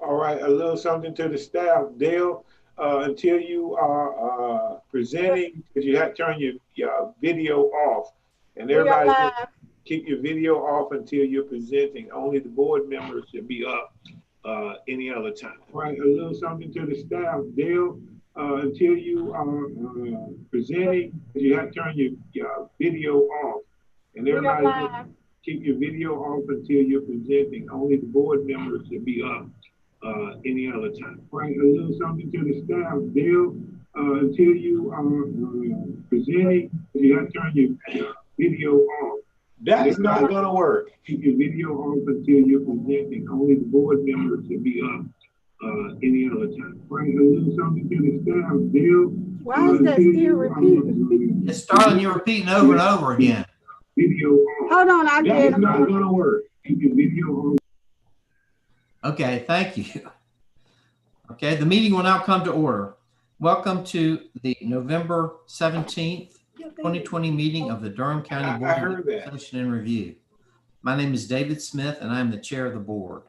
All right, a little something to the staff. Dale, until you are presenting, because you have to turn your video off. And We are everybody live. keep your video off until you're presenting. Only the board members should be up any other time. All right, a little something to the staff. Dale, until you are presenting, you have to turn your video off. And We are everybody live. keep your video off until you're presenting. Only the board members should be up any other time. Right, a little something to the staff. Dale, until you are presenting, you have to turn your video off. That's not going to work. Keep your video off until you're presenting. Only the board members should be up any other time. Right, a little something to the staff. Dale, Why is that still repeating? It's starting, you're repeating over and over again. Video off. Hold on, I get That's not going to work. Keep your video off. Okay, thank you. Okay, the meeting will now come to order. Welcome to the November 17th, 2020 meeting of the Durham County Board of Equalization and Review. My name is David Smith and I am the chair of the board.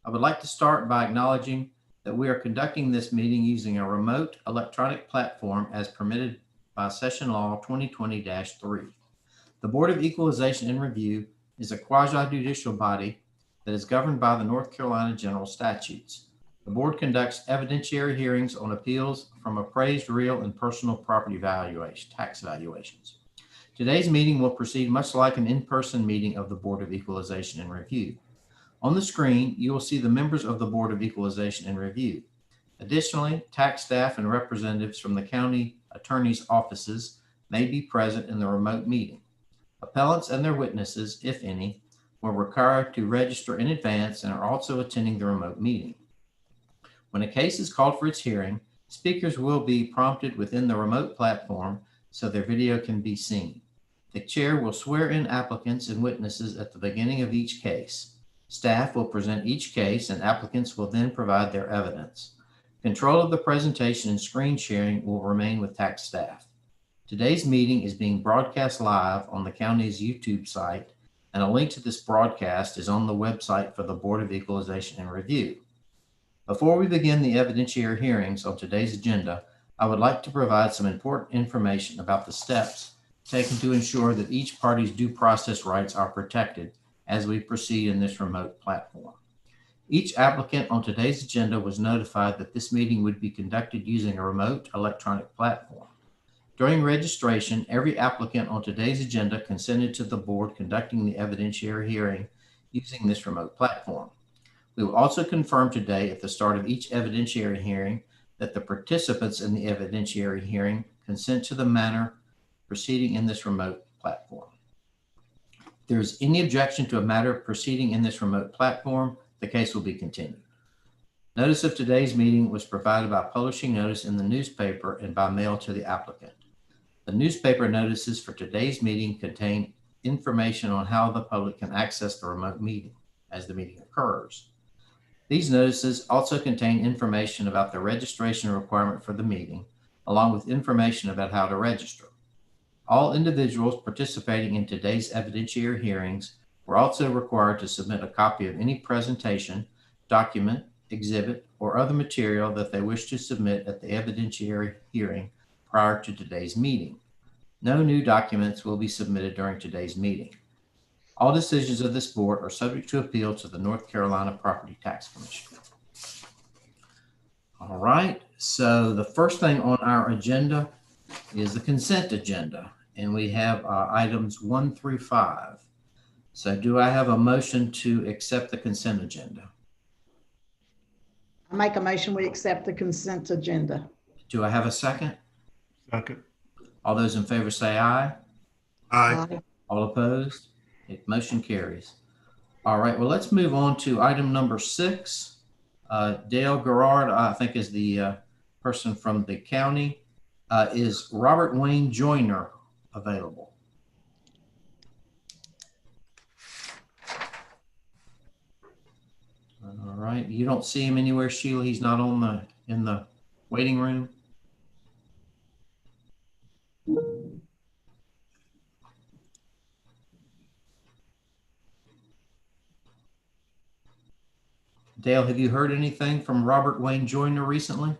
I would like to start by acknowledging that we are conducting this meeting using a remote electronic platform as permitted by Session Law 2020-3. The Board of Equalization and Review is a quasi-judicial body that is governed by the North Carolina General Statutes. The board conducts evidentiary hearings on appeals from appraised real and personal property tax valuations. Today's meeting will proceed much like an in-person meeting of the Board of Equalization and Review. On the screen, you will see the members of the Board of Equalization and Review. Additionally, tax staff and representatives from the county attorney's offices may be present in the remote meeting. Appellants and their witnesses, if any, were required to register in advance and are also attending the remote meeting. When a case is called for its hearing, speakers will be prompted within the remote platform so their video can be seen. The chair will swear in applicants and witnesses at the beginning of each case. Staff will present each case and applicants will then provide their evidence. Control of the presentation and screen sharing will remain with tax staff. Today's meeting is being broadcast live on the county's YouTube site, and a link to this broadcast is on the website for the Board of Equalization and Review. Before we begin the evidentiary hearings on today's agenda, I would like to provide some important information about the steps taken to ensure that each party's due process rights are protected as we proceed in this remote platform. Each applicant on today's agenda was notified that this meeting would be conducted using a remote electronic platform. During registration, every applicant on today's agenda consented to the board conducting the evidentiary hearing using this remote platform. We will also confirm today at the start of each evidentiary hearing that the participants in the evidentiary hearing consent to the manner proceeding in this remote platform. If there is any objection to a matter proceeding in this remote platform, the case will be continued. Notice of today's meeting was provided by publishing notice in the newspaper and by mail to the applicant. The newspaper notices for today's meeting contain information on how the public can access the remote meeting as the meeting occurs. These notices also contain information about the registration requirement for the meeting, along with information about how to register. All individuals participating in today's evidentiary hearings were also required to submit a copy of any presentation, document, exhibit, or other material that they wish to submit at the evidentiary hearing prior to today's meeting. No new documents will be submitted during today's meeting. All decisions of this board are subject to appeal to the North Carolina Property Tax Commission. All right, so the first thing on our agenda is the consent agenda, and we have items 1 through 5. So do I have a motion to accept the consent agenda? I make a motion we accept the consent agenda. Do I have a second? Second. All those in favor say aye. Aye. All opposed? Motion carries. All right, well, let's move on to item number 6. Dale Garrard, I think, is the person from the county. Is Robert Wayne Joyner available? All right, you don't see him anywhere, Sheila? He's not in the waiting room? Dale, have you heard anything from Robert Wayne Joyner recently?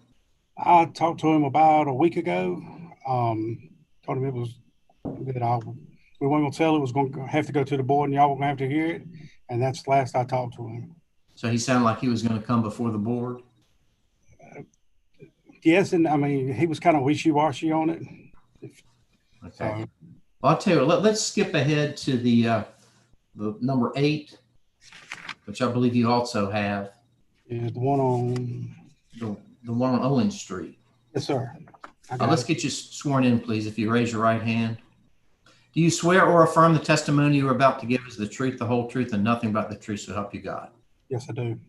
I talked to him about a week ago. Told him it was that we weren't gonna tell it was going to have to go to the board and y'all were gonna have to hear it. And that's the last I talked to him. So he sounded like he was going to come before the board. Yes, and I mean, he was kind of wishy-washy on it. Okay. Well, I'll tell you what, let's skip ahead to the number 8, which I believe you also have. Yeah, the one on. The one on Owen Street. Yes, sir. Let's get you sworn in, please, if you raise your right hand. Do you swear or affirm the testimony you are about to give is the truth, the whole truth, and nothing but the truth, so help you God? Yes, I do.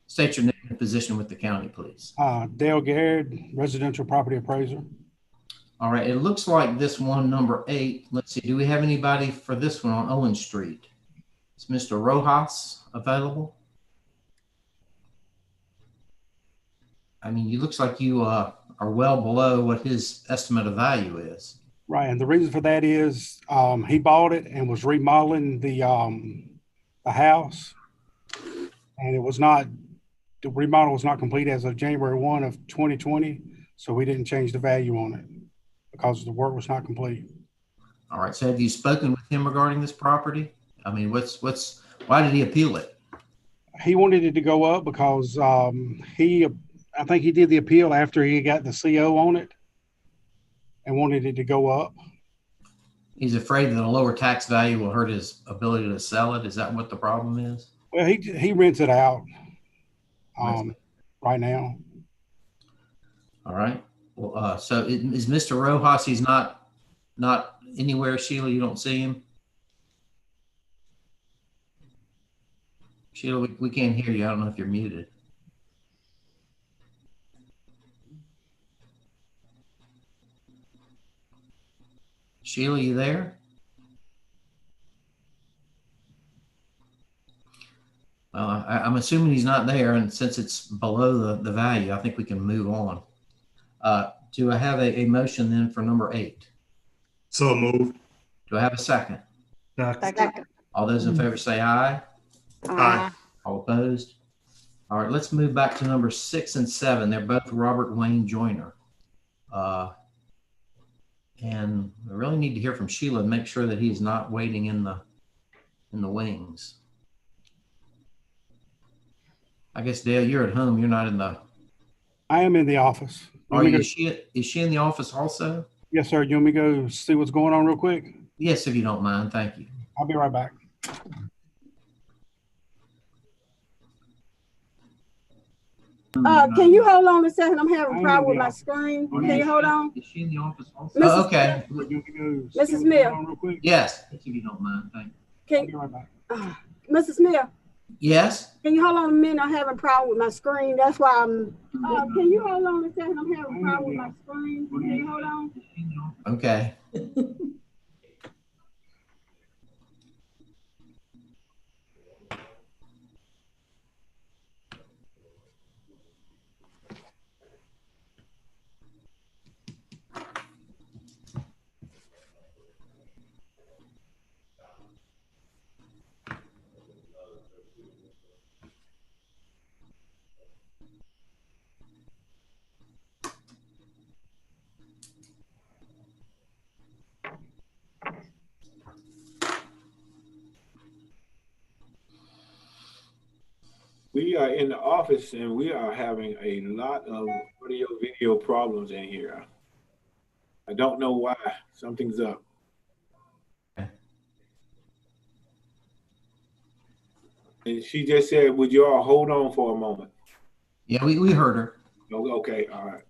State your name and position with the county, please. Dale Garrett, residential property appraiser. All right, it looks like this one, number 8. Let's see, do we have anybody for this one on Owen Street? Is Mr. Rojas available? I mean, it looks like you are well below what his estimate of value is. Right, and the reason for that is he bought it and was remodeling the house, and the remodel was not complete as of January 1 of 2020, so we didn't change the value on it because the work was not complete. All right, so have you spoken with him regarding this property? I mean, why did he appeal it? He wanted it to go up because I think he did the appeal after he got the CO on it and wanted it to go up. He's afraid that a lower tax value will hurt his ability to sell it. Is that what the problem is? Well, he rents it out right now. All right. Well, so is Mr. Rojas? He's not anywhere. Sheila, you don't see him. Sheila, we can't hear you. I don't know if you're muted. Sheila, you there? Well, I'm assuming he's not there, and since it's below the value, I think we can move on. Do I have a motion then for number 8? So moved. Do I have a second? Second. All those in favor say aye. Aye. All opposed? All right, let's move back to number 6 and 7. They're both Robert Wayne Joyner. And we really need to hear from Sheila and make sure that he's not waiting in the wings. I guess, Dale, you're at home. You're not in the... I am in the office. Is she in the office also? Yes, sir. You want me to go see what's going on real quick? Yes, if you don't mind. Thank you. I'll be right back. Can you hold on a second? I'm having a problem with my screen. Can you hold on? Is she in the office also? Mrs. Okay. Mrs. Smith. Yes, if you don't mind. Thank you. I'll be right back. Mrs. Smith, Yes? can you hold on a minute? I'm having a problem with my screen. That's why I'm. Can you hold on a second? I'm having a problem with my screen. Can you hold on? Okay. We are in the office and we are having a lot of audio video problems in here. I don't know why. Something's up. And she just said, would you all hold on for a moment? Yeah, we heard her. Oh, okay, all right.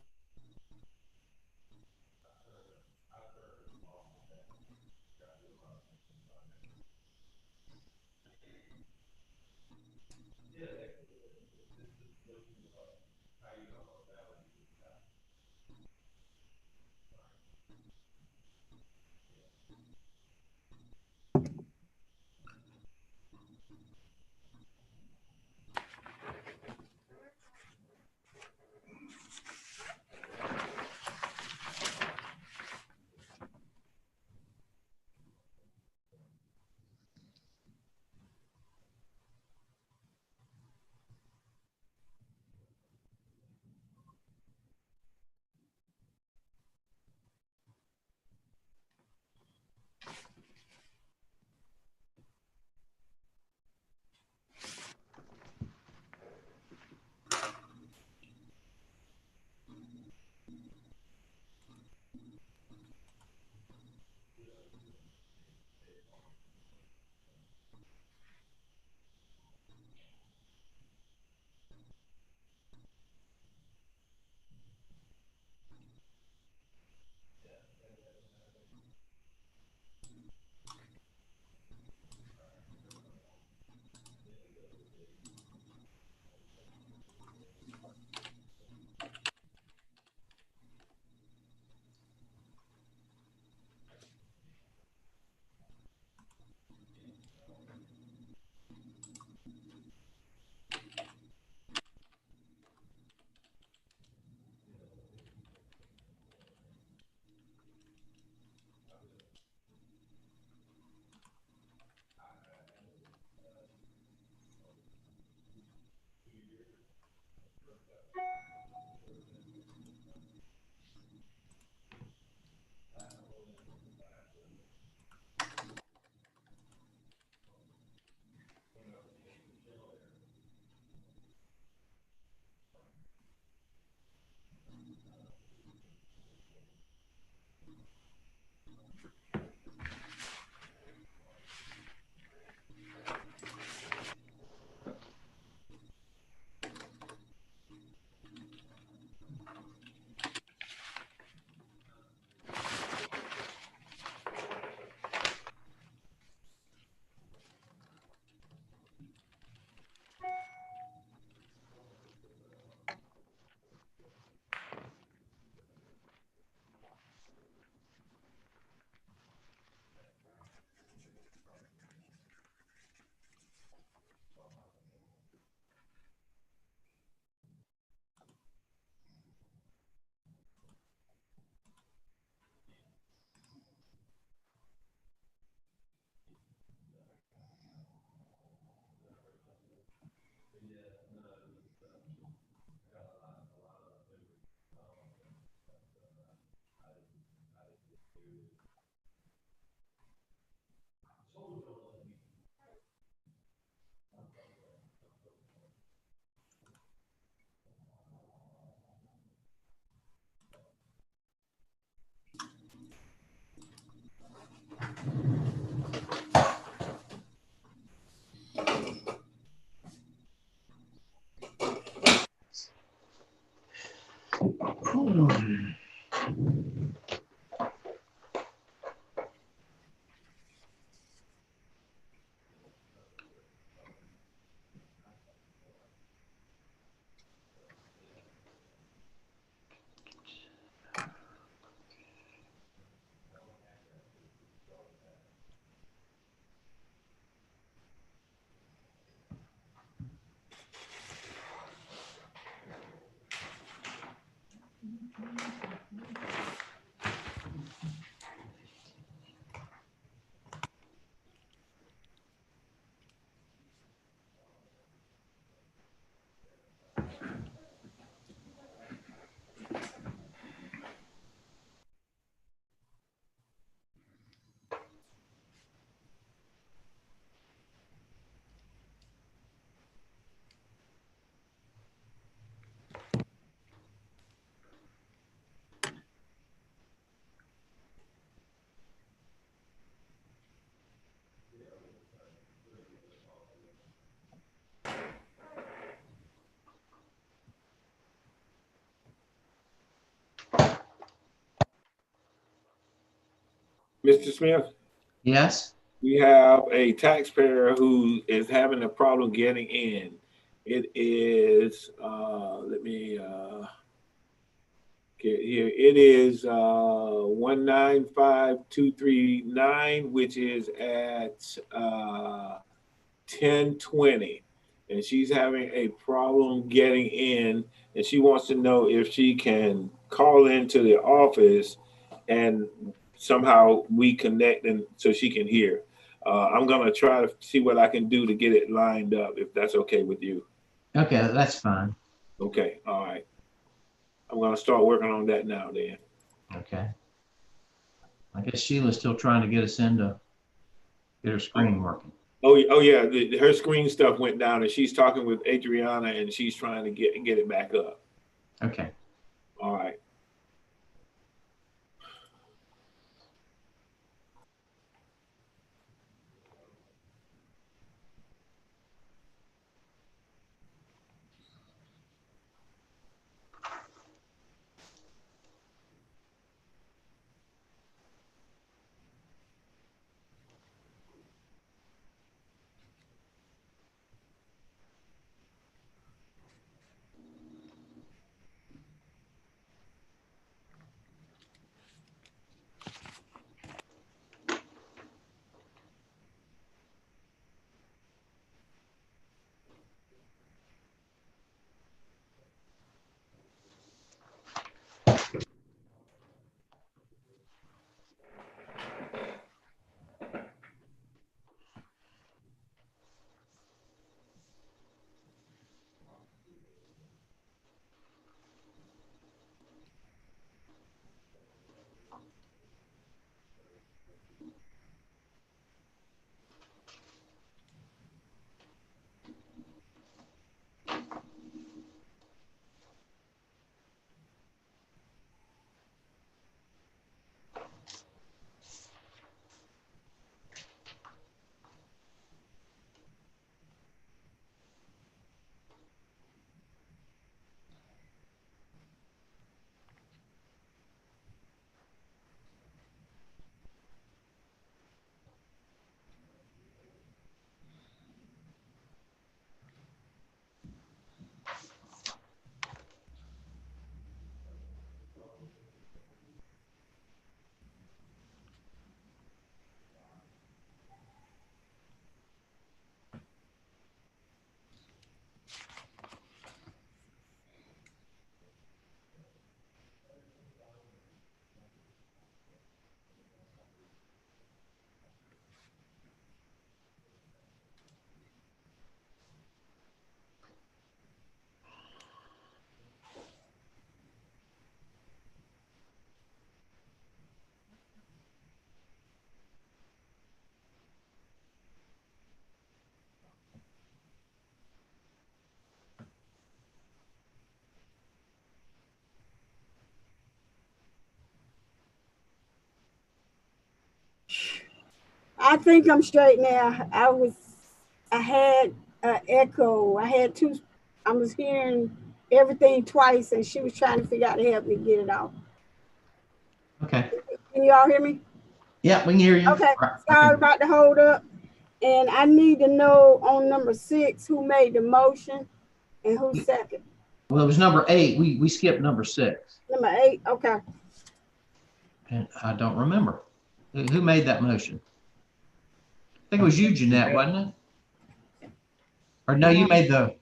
Mr. Smith, Yes? we have a taxpayer who is having a problem getting in. It is, let me get here. It is 195239, which is at 1020. And she's having a problem getting in. And she wants to know if she can call into the office and somehow we connect and so she can hear. I'm going to try to see what I can do to get it lined up, if that's okay with you. Okay, that's fine. Okay, all right. I'm going to start working on that now then. Okay. I guess Sheila's still trying to get us in to get her screen working. Oh yeah, her screen stuff went down and she's talking with Adriana and she's trying to get it back up. Okay. All right. I think I'm straight now. I had echo. I was hearing everything twice, and she was trying to figure out to help me get it off. Okay. Can you all hear me? Yeah, we can hear you. Okay, Right, sorry about the hold up. And I need to know on number 6, who made the motion and who second? Well, it was number 8. We skipped number 6. Number 8, okay. And I don't remember. Who made that motion? I think it was you, Jeanette, wasn't it? Or no, you made the,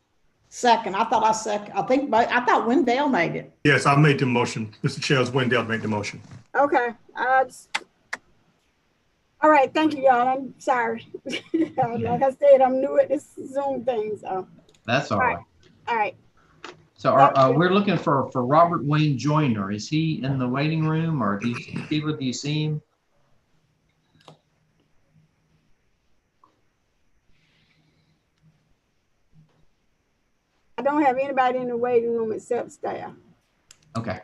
Second, I thought I thought Wendell made it. Yes, I made the motion. Mr. Chair, Wendell made the motion. Okay. All right, thank you, y'all. I'm sorry. Like I said, I'm new at this Zoom thing, so. that's all right. All right. So we're looking for Robert Wayne Joyner. Is he in the waiting room, or do you see him? I don't have anybody in the waiting room except staff. Okay.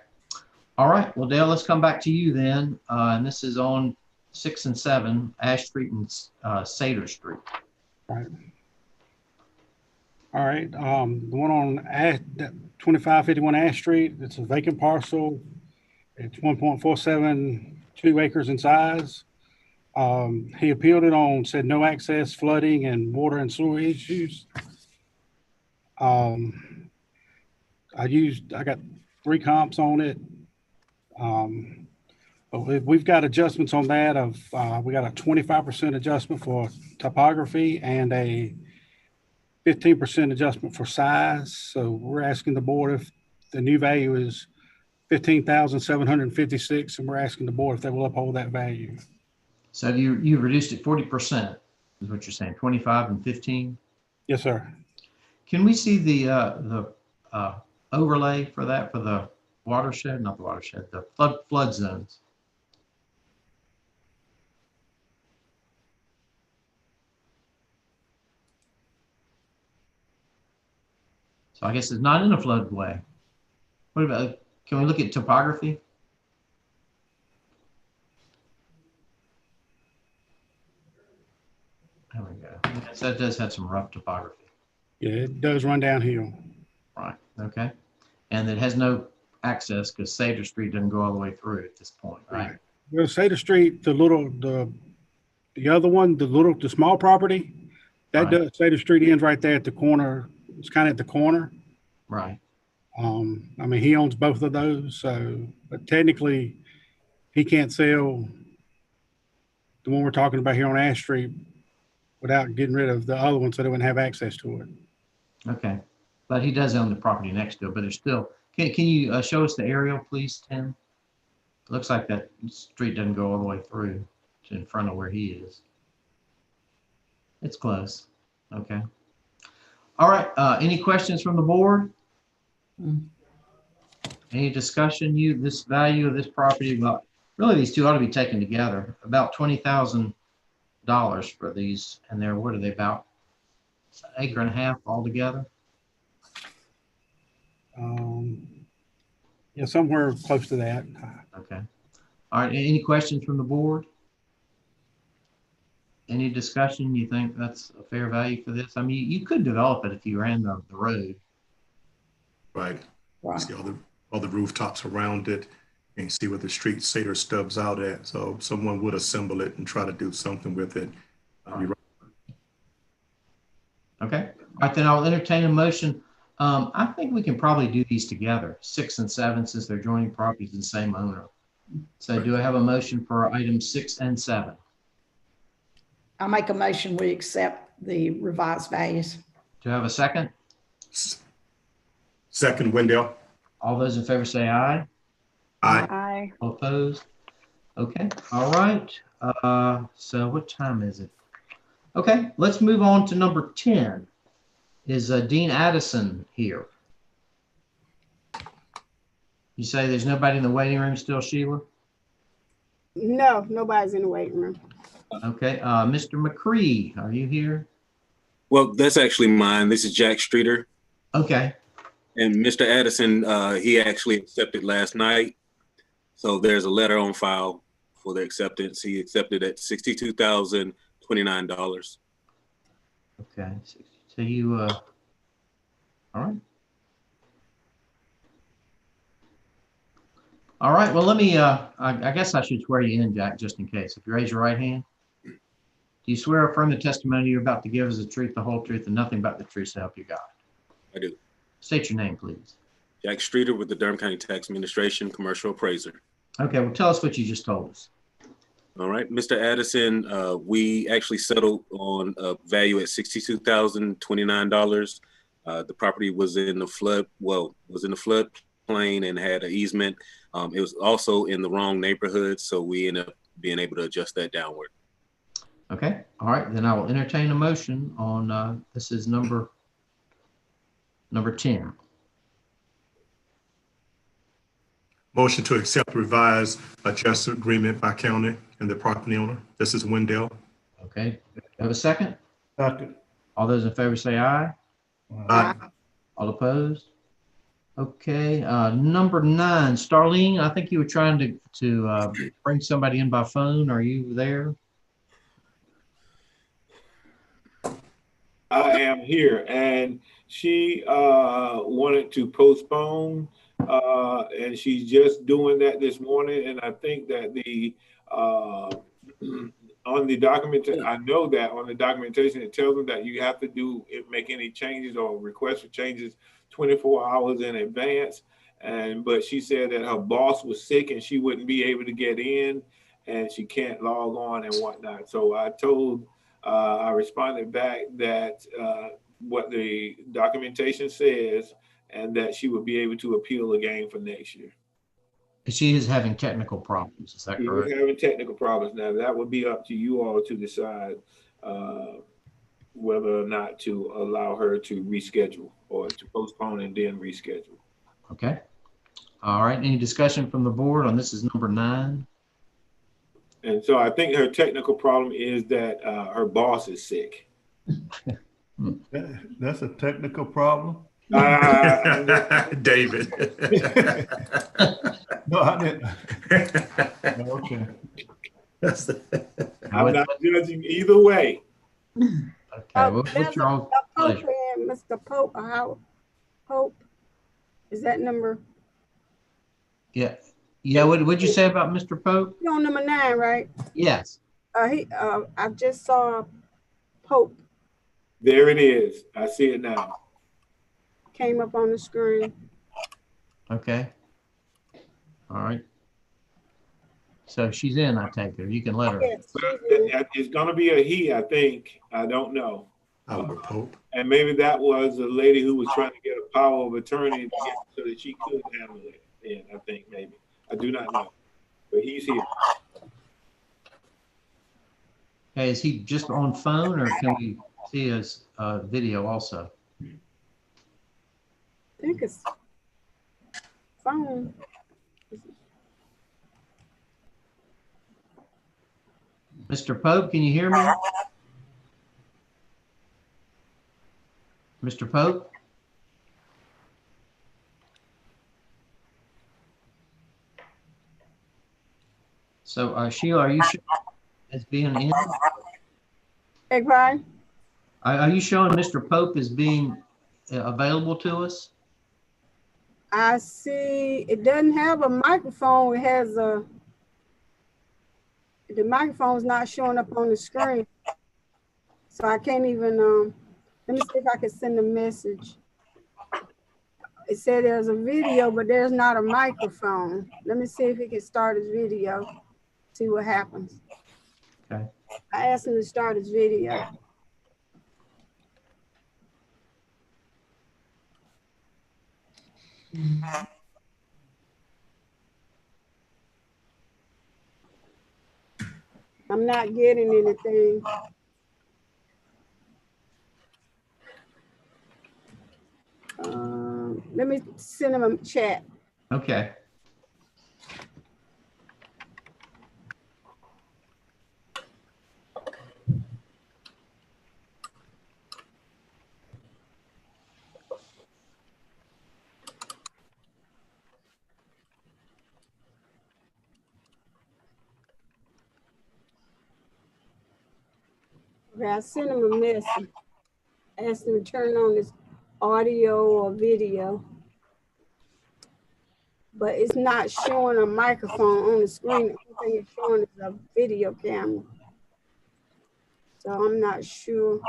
All right. Well, Dale, let's come back to you then. And this is on 6 and 7, Ash Street and Sater Street. Right. All right. The one on 2551 Ash Street, it's a vacant parcel. It's 1.472 acres in size. He appealed it on, said no access, flooding, and water and sewer issues. I got 3 comps on it. But we've got adjustments on that of, we got a 25% adjustment for topography and a 15% adjustment for size. So we're asking the board if the new value is 15,756, and we're asking the board if they will uphold that value. So you reduced it 40%, is what you're saying, 25 and 15? Yes, sir. Can we see the overlay for that, for the watershed, not the watershed, the flood zones? So I guess it's not in a floodway. What about, can we look at topography? There we go. Yes, that does have some rough topography. Yeah, it does run downhill. Right, okay. And it has no access because Sater Street doesn't go all the way through at this point, right? Well, Sater Street, the other one, the small property, that does, Sater Street ends right there at the corner. It's kind of at the corner. Right. I mean, he owns both of those, so, but technically he can't sell the one we're talking about here on Ash Street without getting rid of the other one so they wouldn't have access to it. Okay. But he does own the property next to it, but it's still, can you show us the aerial, please, Tim? It looks like that street doesn't go all the way through to in front of where he is. It's close. Okay. All right. Any questions from the board? Any discussion? This value of this property, well, really these two ought to be taken together. About $20,000 for these, and they're, what are they, about an acre and a half altogether? Yeah, somewhere close to that. Okay. All right. Any questions from the board? Any discussion? You think that's a fair value for this? I mean, you could develop it if you ran the road. Right. Right. See all the rooftops around it and see where the street Sater stubs out at. So someone would assemble it and try to do something with it. Okay. All right, then I'll entertain a motion. I think we can probably do these together, 6 and 7, since they're joining properties in the same owner. So do I have a motion for items 6 and 7? I make a motion, we accept the revised values. Do I have a second? Second, Wendell. All those in favor say aye. Aye. Aye. All opposed? Okay, all right. So what time is it? Okay, let's move on to number 10. Is Dean Addison here? You say there's nobody in the waiting room still, Sheila? No, nobody's in the waiting room. Okay, Mr. McCree, are you here? Well, that's actually mine. This is Jack Streeter. Okay, And Mr. Addison, he actually accepted last night. So there's a letter on file for the acceptance. He accepted at $62,029. okay. So you, all right. All right, well, let me, I guess I should swear you in, Jack, just in case. If you raise your right hand. Do you swear or affirm the testimony you're about to give is the truth, the whole truth, and nothing but the truth, so help you God? I do. State your name, please. Jack Streeter with the Durham County Tax Administration, Commercial Appraiser. Okay, well, tell us what you just told us. All right, Mr. Addison, we actually settled on a value at $62,029. The property was in the floodplain and had an easement. It was also in the wrong neighborhood, so we ended up being able to adjust that downward. Okay, all right, then I will entertain a motion on, this is number 10. Motion to accept revised adjustment agreement by county and the property owner. This is Wendell. Okay, have a second? Second. All those in favor say aye. Aye. All opposed? Okay, number 9, Starlene, I think you were trying to bring somebody in by phone. Are you there? I am here, and she wanted to postpone, and she's just doing that this morning. And I think that the on the document, I know that on the documentation it tells them that you have to make any changes or request for changes 24 hours in advance. But she said that her boss was sick and she wouldn't be able to get in, and she can't log on and whatnot. So I responded back that what the documentation says, and that she would be able to appeal again for next year. She is having technical problems, is that correct? She's having technical problems now. That would be up to you all to decide whether or not to allow her to reschedule or to postpone and then reschedule. Okay. All right, any discussion from the board on this is number 9? And so I think her technical problem is that her boss is sick. That's a technical problem? David. No, I didn't. Okay. I'm not judging either way. Okay, what's your own pleasure? Mr. Pope, Pope, is that number? Yeah, what'd you say about Mr. Pope? You're on number 9, right? Yes. I just saw Pope There it is. I see it now. came up on the screen. Okay. All right. So she's in, I take her. You can let her. Yes, It's going to be a he, I think. I don't know. Albert Pope. And maybe that was a lady who was trying to get a power of attorney to get, so that she could handle it. Yeah, I think maybe. I do not know. But he's here. Hey, is he just on phone or can we see his video also? I think it's phone. Mr. Pope, can you hear me? Mr. Pope? So Sheila, are you sure as being in? Hey, Brian? Are you showing Mr. Pope as being available to us? I see it doesn't have a microphone. It has the microphone's not showing up on the screen. So I can't even, let me see if I can send a message. It said there's a video, but there's not a microphone. Let me see if he can start his video, see what happens. Okay. I asked him to start his video. I'm not getting anything. Let me send him a chat. Okay. Okay, I sent him a message. Asked him to turn on his audio or video. but it's not showing a microphone on the screen. The only thing it's showing is a video camera. So I'm not sure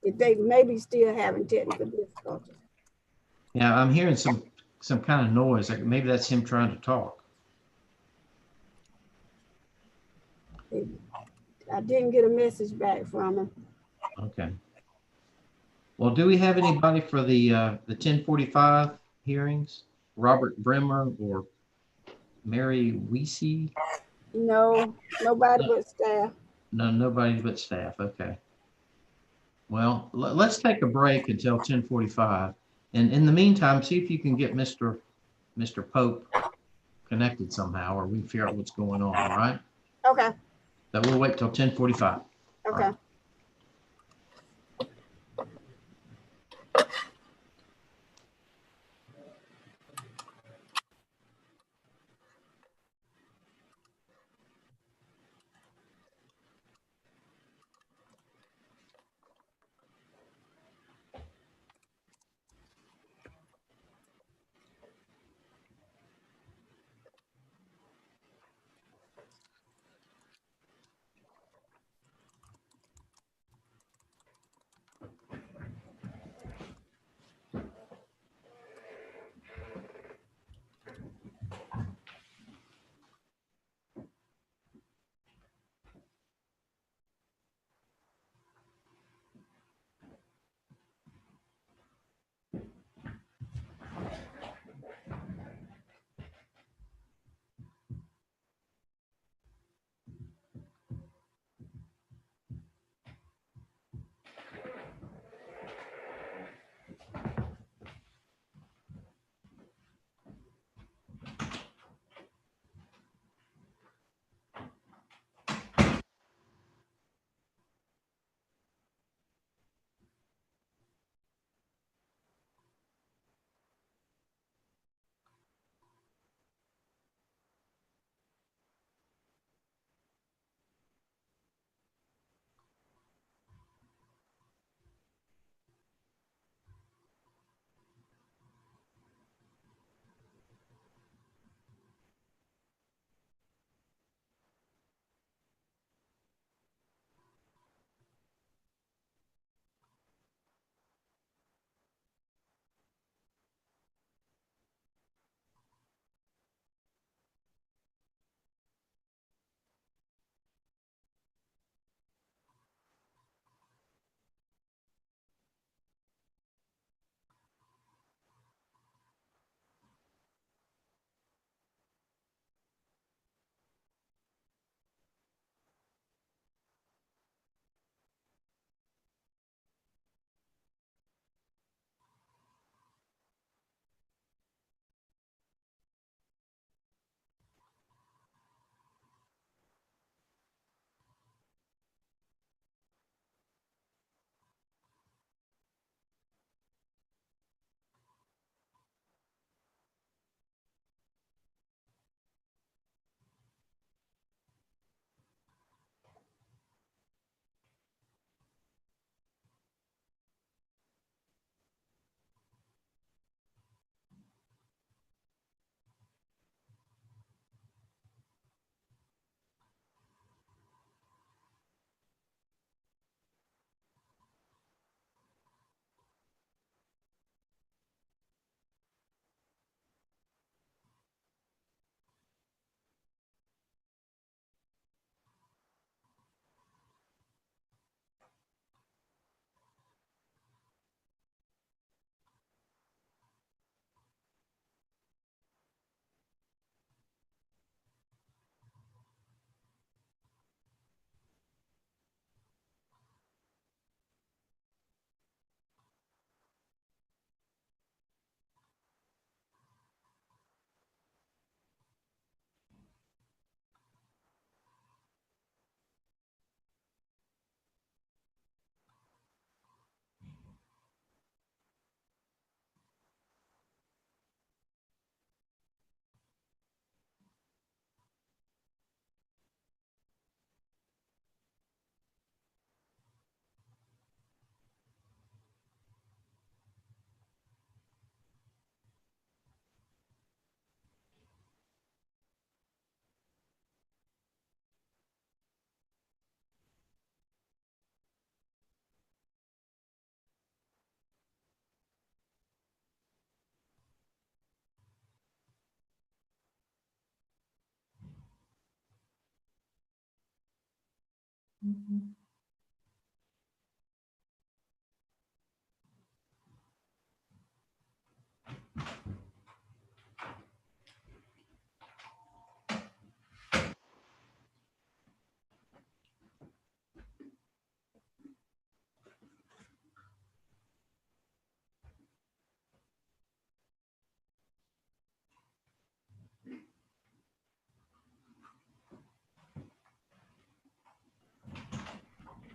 if they maybe still having technical difficulties. Yeah, I'm hearing some kind of noise. Like maybe that's him trying to talk. I didn't get a message back from him. Okay. Well, do we have anybody for the 1045 hearings? Robert Bremmer or Mary Weesey? No, nobody but staff. No, nobody but staff. Okay. Well, let's take a break until 1045. And in the meantime, see if you can get Mr. Pope connected somehow, or we can figure out what's going on, all right? Okay, So we'll wait till 1045. okay.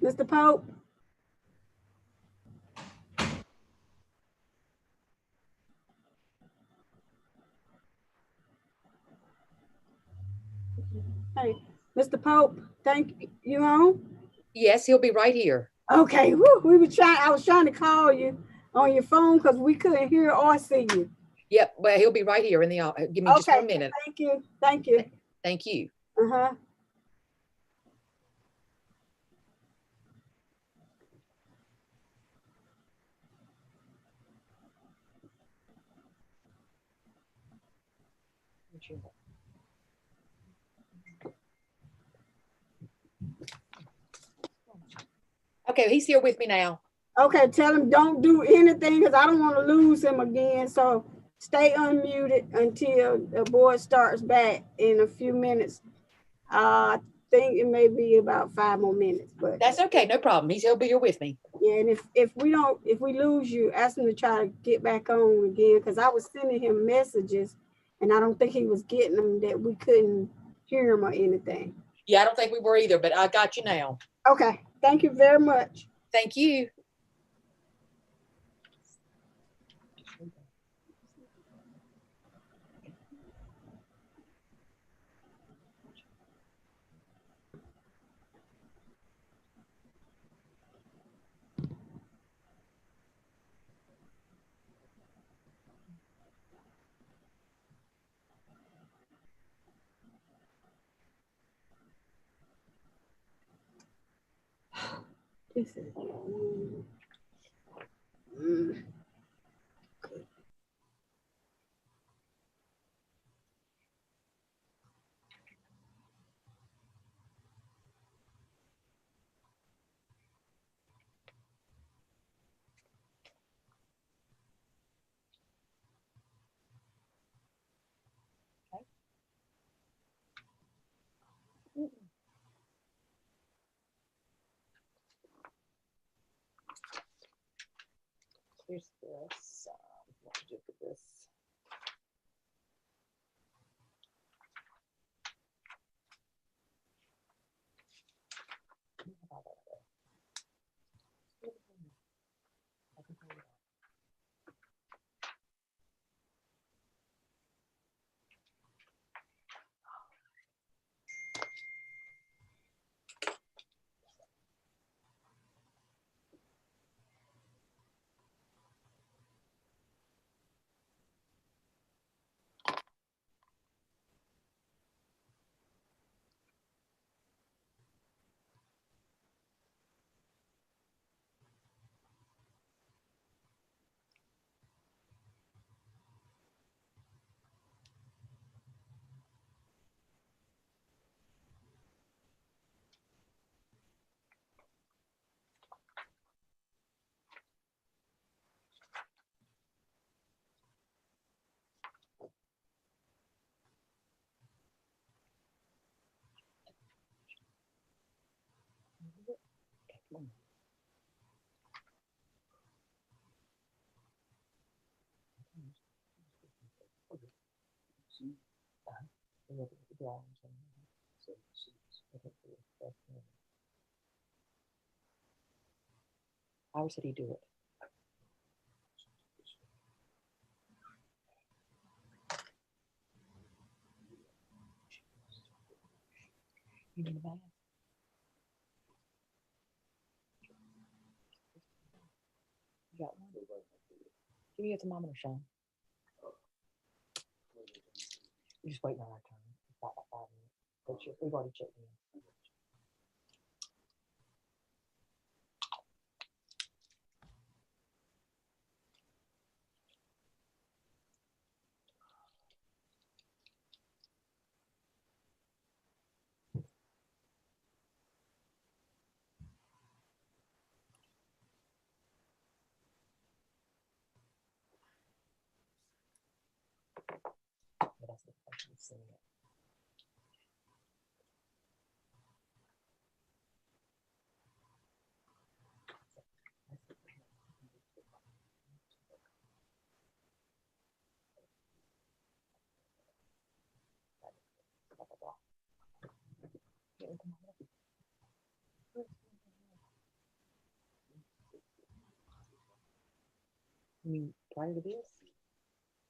Mr. Pope? Hey, Mr. Pope, thank you on? Yes, he'll be right here. Okay, whew, I was trying to call you on your phone because we couldn't hear or see you. Yep, well, he'll be right here in the office. Give me just 1 minute. Thank you. Thank you. Thank you. Uh-huh. Okay, he's here with me now. Okay, tell him don't do anything because I don't want to lose him again. So stay unmuted until the board starts back in a few minutes. I think it may be about 5 more minutes, but That's okay, no problem. He'll be here with me. yeah. And if we lose you, ask him to try to get back on again because I was sending him messages and I don't think he was getting them that we couldn't hear him or anything. Yeah, I don't think we were either, but I got you now. Okay, thank you very much. Thank you. Listen. Here's this. What to do with this? How should he do it? You need a bath? You got one? Give me a thermometer, Sean. You're just waiting on our turn. About 5 minutes. But we've already checked in. You mean prior to this?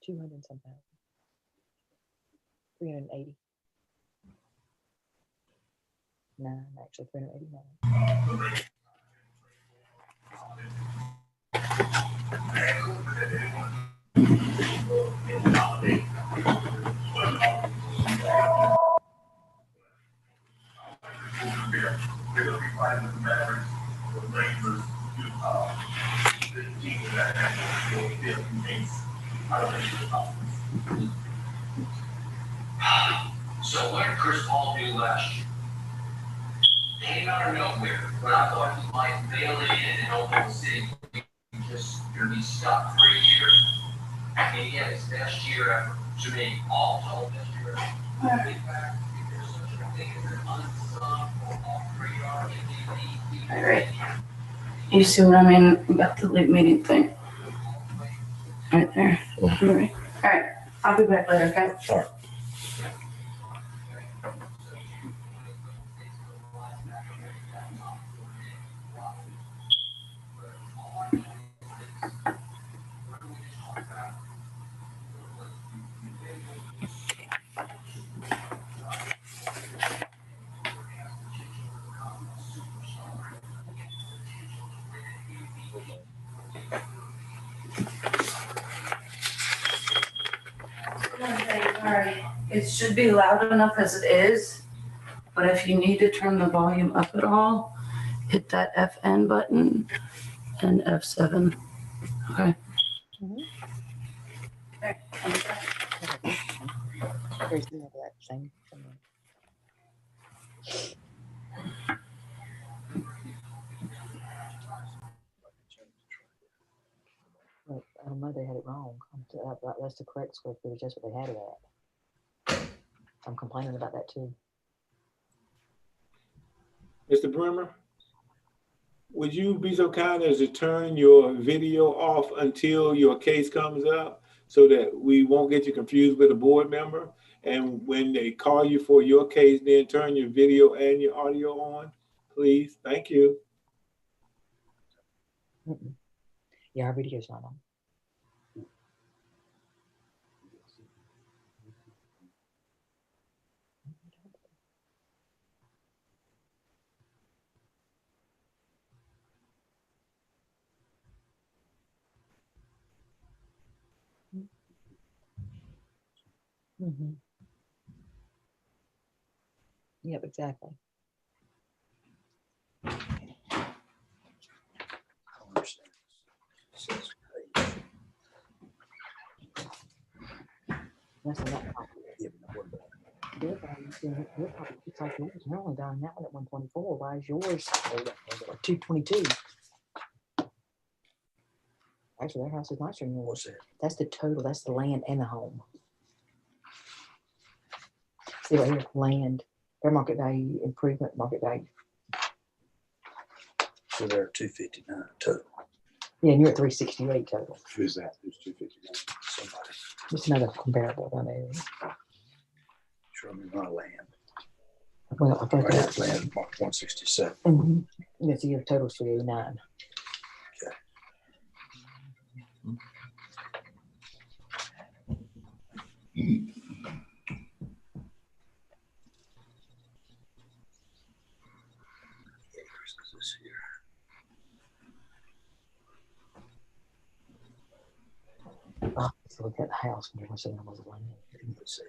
200 and something. 380. Nine, actually 389. So what did Chris Paul do last year? Came out of nowhere, but I thought he might mail it in and Oklahoma City. Just gonna be stuck for a year. And he had his best year ever. To me, all told, best year ever. In fact, if there's such a thing as an unsung or off-radar MVP. All right. You see what I mean about the league meeting thing? Right there. All right. All right. I'll be back later, okay? Sorry. All right. It should be loud enough as it is, but if you need to turn the volume up at all, hit that FN button and F7. Okay. Okay. Very similar to that same. Well, I don't know, they had it wrong. That's the correct square footage. That's what they had it at. I'm complaining about that too. Mr. Bremmer, would you be so kind as to turn your video off until your case comes up so that we won't get you confused with a board member? And when they call you for your case, then turn your video and your audio on, please. Thank you. Yeah, our video's not on. Mm-hmm. Yep, exactly. That's a lot. Their property looks like yours. They're only down now at 124. Why is yours 222? Actually, their house is nicer than yours. That's the total. That's the land and the home. See right here, land, fair market value, improvement, market value. So they're 259 total. Yeah, and you're at 368 total. Who's that? Who's 259? Somebody. Just another comparable down there. Show me my land. Well, I thought Right, land marked 167. Mm-hmm. Yeah, so your total is 389. Okay. This here. So look at the house and you're going to say how much land. Let's say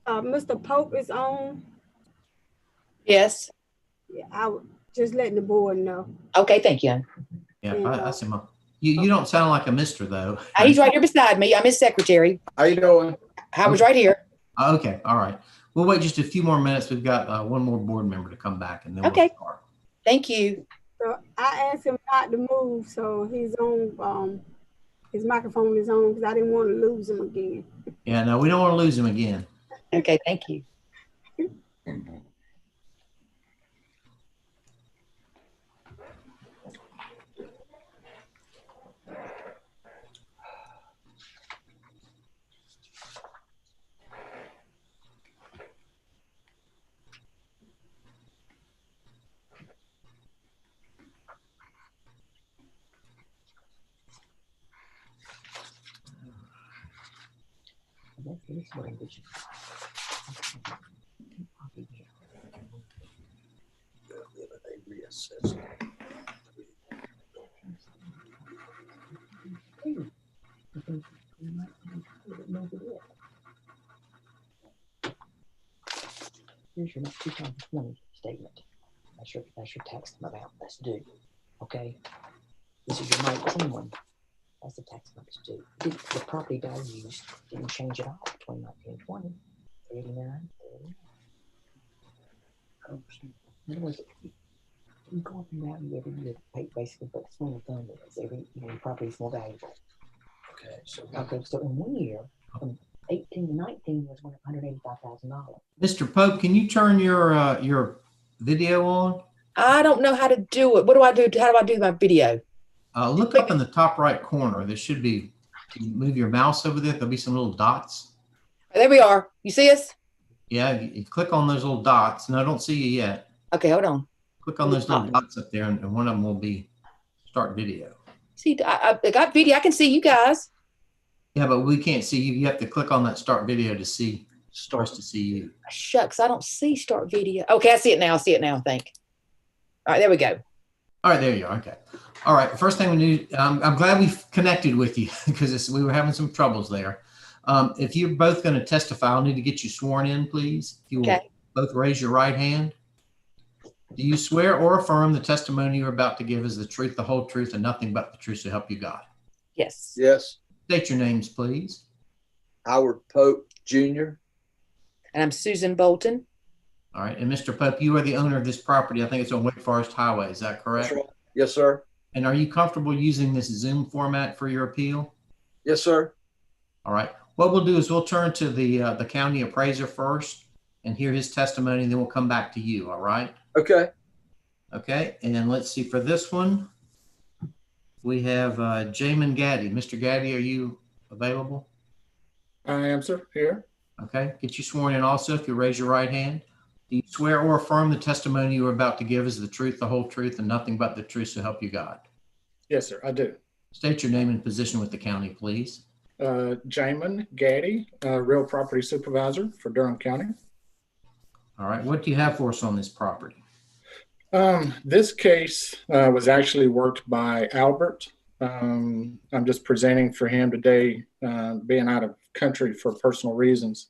Mr. Pope is on. Yes. Yeah, I was just letting the board know. Okay, thank you. Yeah, I see my. You don't sound like a mister though. He's right here beside me. I'm his secretary. how you doing? Howard's right here. Okay, all right. We'll wait just a few more minutes. We've got one more board member to come back, and then Okay. we'll start. Thank you. So I asked him not to move, so he's on, his microphone is on because I didn't want to lose him again. Yeah, no, we don't want to lose him again. Okay, thank you. Here's your 2020 statement. That's your tax amount that's due. Okay. This is your 19 one. That's the tax amount that's due. The property values didn't change at all between 19 and 20. 89, 30. In other words, you go up in value every year, pay basically, but it's one of the thing is every your property is more valuable. Okay. So in 1 year, from 18 to 19 was worth $185,000. Mr. Pope, can you turn your video on? I don't know how to do it. What do I do? How do I do my video? Look up in the top right corner. There should be, can you move your mouse over there? There'll be some little dots. There we are. You see us? Yeah, you click on those little dots. No, I don't see you yet. Okay, hold on. Click on those little dots up there, and one of them will be start video. See, I got video. I can see you guys. Yeah, but we can't see you. You have to click on that start video to see, starts to see you. Shucks, I don't see start video. Okay, I see it now. I see it now, I think. All right, there we go. All right, there you are. Okay. All right, first thing we need, I'm glad we've connected with you because we were having some troubles there. If you're both going to testify, I'll need to get you sworn in, please. If you will both raise your right hand. Do you swear or affirm the testimony you're about to give is the truth, the whole truth, and nothing but the truth to help you God? Yes. Yes. State your names, please. Howard Pope, Jr. And I'm Susan Bolton. All right. And Mr. Pope, you are the owner of this property. I think it's on Wake Forest Highway. Is that correct? That's right. Yes, sir. And are you comfortable using this Zoom format for your appeal? Yes, sir. All right. What we'll do is we'll turn to the county appraiser first and hear his testimony, and then we'll come back to you. All right. Okay. Okay. And let's see, for this one, we have Jamin Gaddy. Mr. Gaddy, are you available? I am, sir. Here. Okay. Get you sworn in also if you raise your right hand. Do you swear or affirm the testimony you are about to give is the truth, the whole truth, and nothing but the truth so help you God? Yes, sir. I do. State your name and position with the county, please. Jamin Gaddy, real property supervisor for Durham County. All right. What do you have for us on this property? This case was actually worked by Albert. I'm just presenting for him today, being out of country for personal reasons.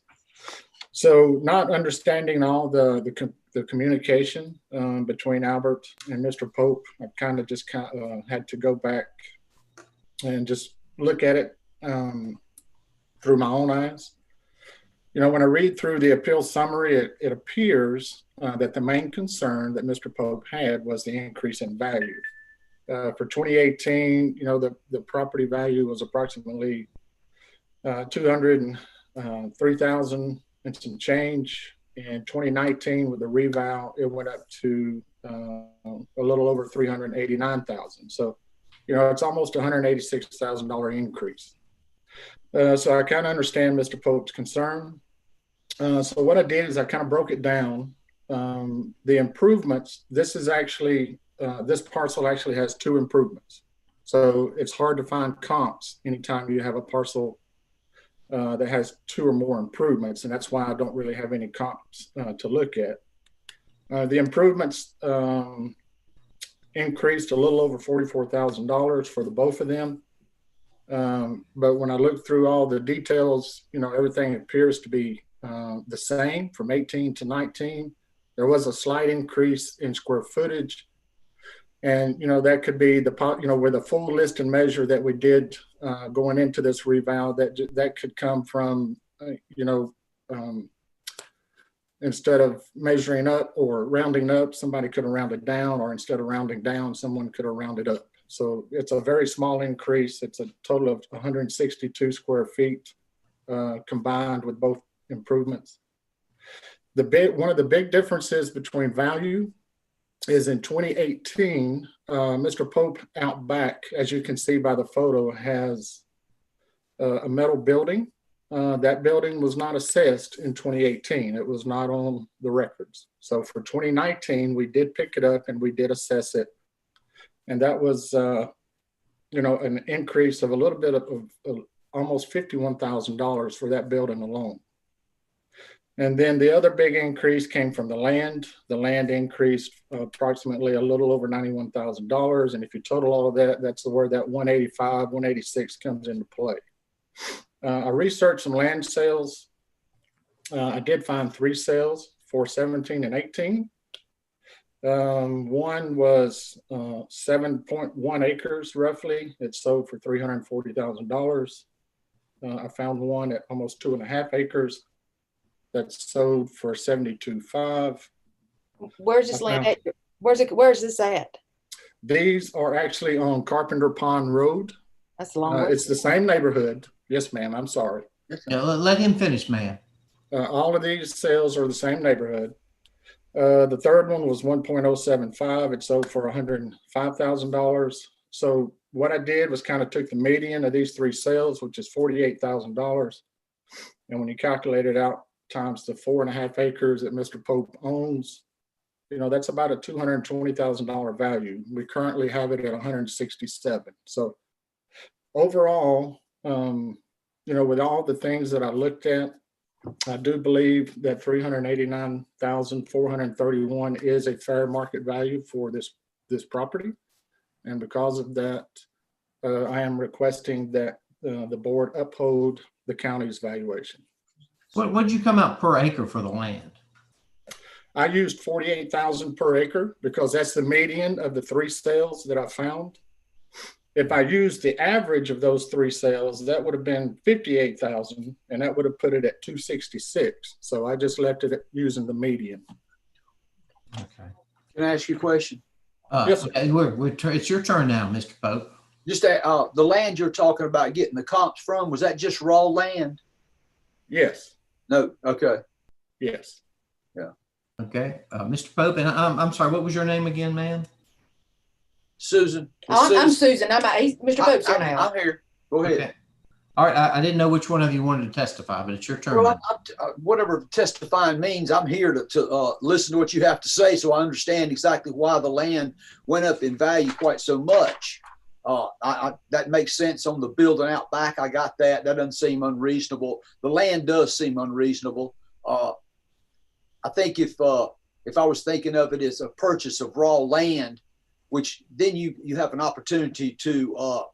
So not understanding all the communication between Albert and Mr. Pope, I've kind of just had to go back and just look at it through my own eyes. You know, when I read through the appeal summary, it appears that the main concern that Mr. Pope had was the increase in value. For 2018, you know, the property value was approximately $203,000 and some change. In 2019, with the reval, it went up to a little over $389,000. So, you know, it's almost $186,000 increase. So I kind of understand Mr. Pope's concern. So what I did is I kind of broke it down. The improvements, this is actually, this parcel actually has 2 improvements. So it's hard to find comps anytime you have a parcel that has 2 or more improvements. And that's why I don't really have any comps to look at. The improvements increased a little over $44,000 for the both of them. But when I look through all the details, you know, everything appears to be the same from 18 to 19. There was a slight increase in square footage. And, you know, that could be with a full list and measure that we did going into this reval, that could come from, instead of measuring up or rounding up, somebody could have rounded down, or instead of rounding down, someone could have rounded up. So it's a very small increase. It's a total of 162 square feet combined with both improvements. One of the big differences between value is in 2018, Mr. Pope out back, as you can see by the photo, has a metal building. That building was not assessed in 2018. It was not on the records. So for 2019, we did pick it up and we did assess it. And that was, an increase of a little bit of almost $51,000 for that building alone. And then the other big increase came from the land. The land increased approximately a little over $91,000. And if you total all of that, that's where that 185, 186 comes into play. I researched some land sales. I did find 3 sales for 17 and 18. One was 7.1 acres roughly. It sold for $340,000. I found one at almost 2.5 acres that sold for $72,500. Where's this land at? Where's this at? These are actually on Carpenter Pond Road. That's a long way. It's the same neighborhood. Yes, ma'am. I'm sorry. Yeah, let him finish, man. All of these sales are the same neighborhood. The third one was 1.075. It sold for $105,000. So what I did was kind of took the median of these 3 sales, which is $48,000. And when you calculate it out times the 4.5 acres that Mr. Pope owns, that's about a $220,000 value. We currently have it at 167. So overall, with all the things that I looked at, I do believe that $389,431 is a fair market value for this property. And because of that, I am requesting that the board uphold the county's valuation. What'd you come out per acre for the land? I used $48,000 per acre because that's the median of the 3 sales that I found. If I used the average of those 3 sales, that would have been $58,000, and that would have put it at $266. So I just left it at using the median. Okay. Can I ask you a question? Yes, sir. Okay, it's your turn now, Mr. Pope. Just the land you're talking about getting the comps from, was that just raw land? Yes. No. Okay. Yes. Yeah. Okay, Mr. Pope, and I'm sorry, what was your name again, man? Susan. I'm Susan. Mr. Pope's here now. I'm here. Go ahead. Okay. All right, I didn't know which one of you wanted to testify, but it's your turn. Well, whatever testifying means, I'm here to listen to what you have to say so I understand exactly why the land went up in value quite so much. That makes sense on the building out back. I got that. That doesn't seem unreasonable. The land does seem unreasonable. I think if I was thinking of it as a purchase of raw land, which then you have an opportunity to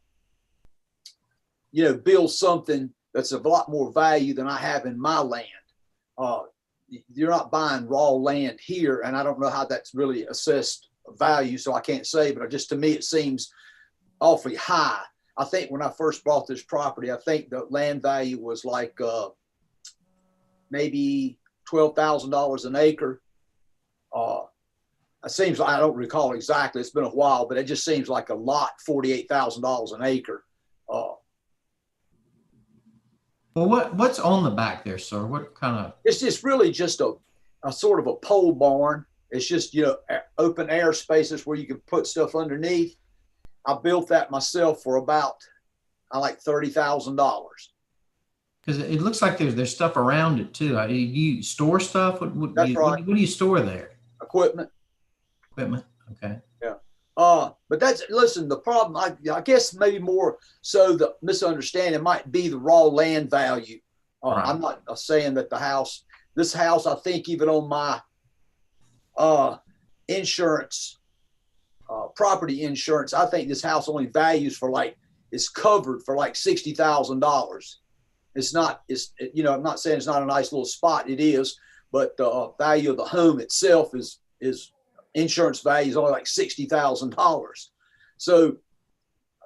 build something that's of a lot more value than I have in my land. You're not buying raw land here, and I don't know how that's really assessed value, so I can't say, but to me it seems awfully high. I think when I first bought this property, I think the land value was like maybe $12,000 an acre. It seems like, I don't recall exactly, it's been a while, but it just seems like a lot, $48,000 an acre. Well, what's on the back there, sir? What kind of? It's just really just a sort of a pole barn. It's just, open air spaces where you can put stuff underneath. I built that myself for about, like $30,000. Because it looks like there's stuff around it too. You store stuff? That's right. What do you store there? Equipment. Okay. Yeah. But listen, the problem, I guess maybe more so the misunderstanding might be the raw land value. Right. I'm not saying that this house, I think even on my insurance, property insurance, I think this house only values is covered for like $60,000. It's not, I'm not saying it's not a nice little spot. It is, but the value of the home itself is insurance value is only like $60,000. So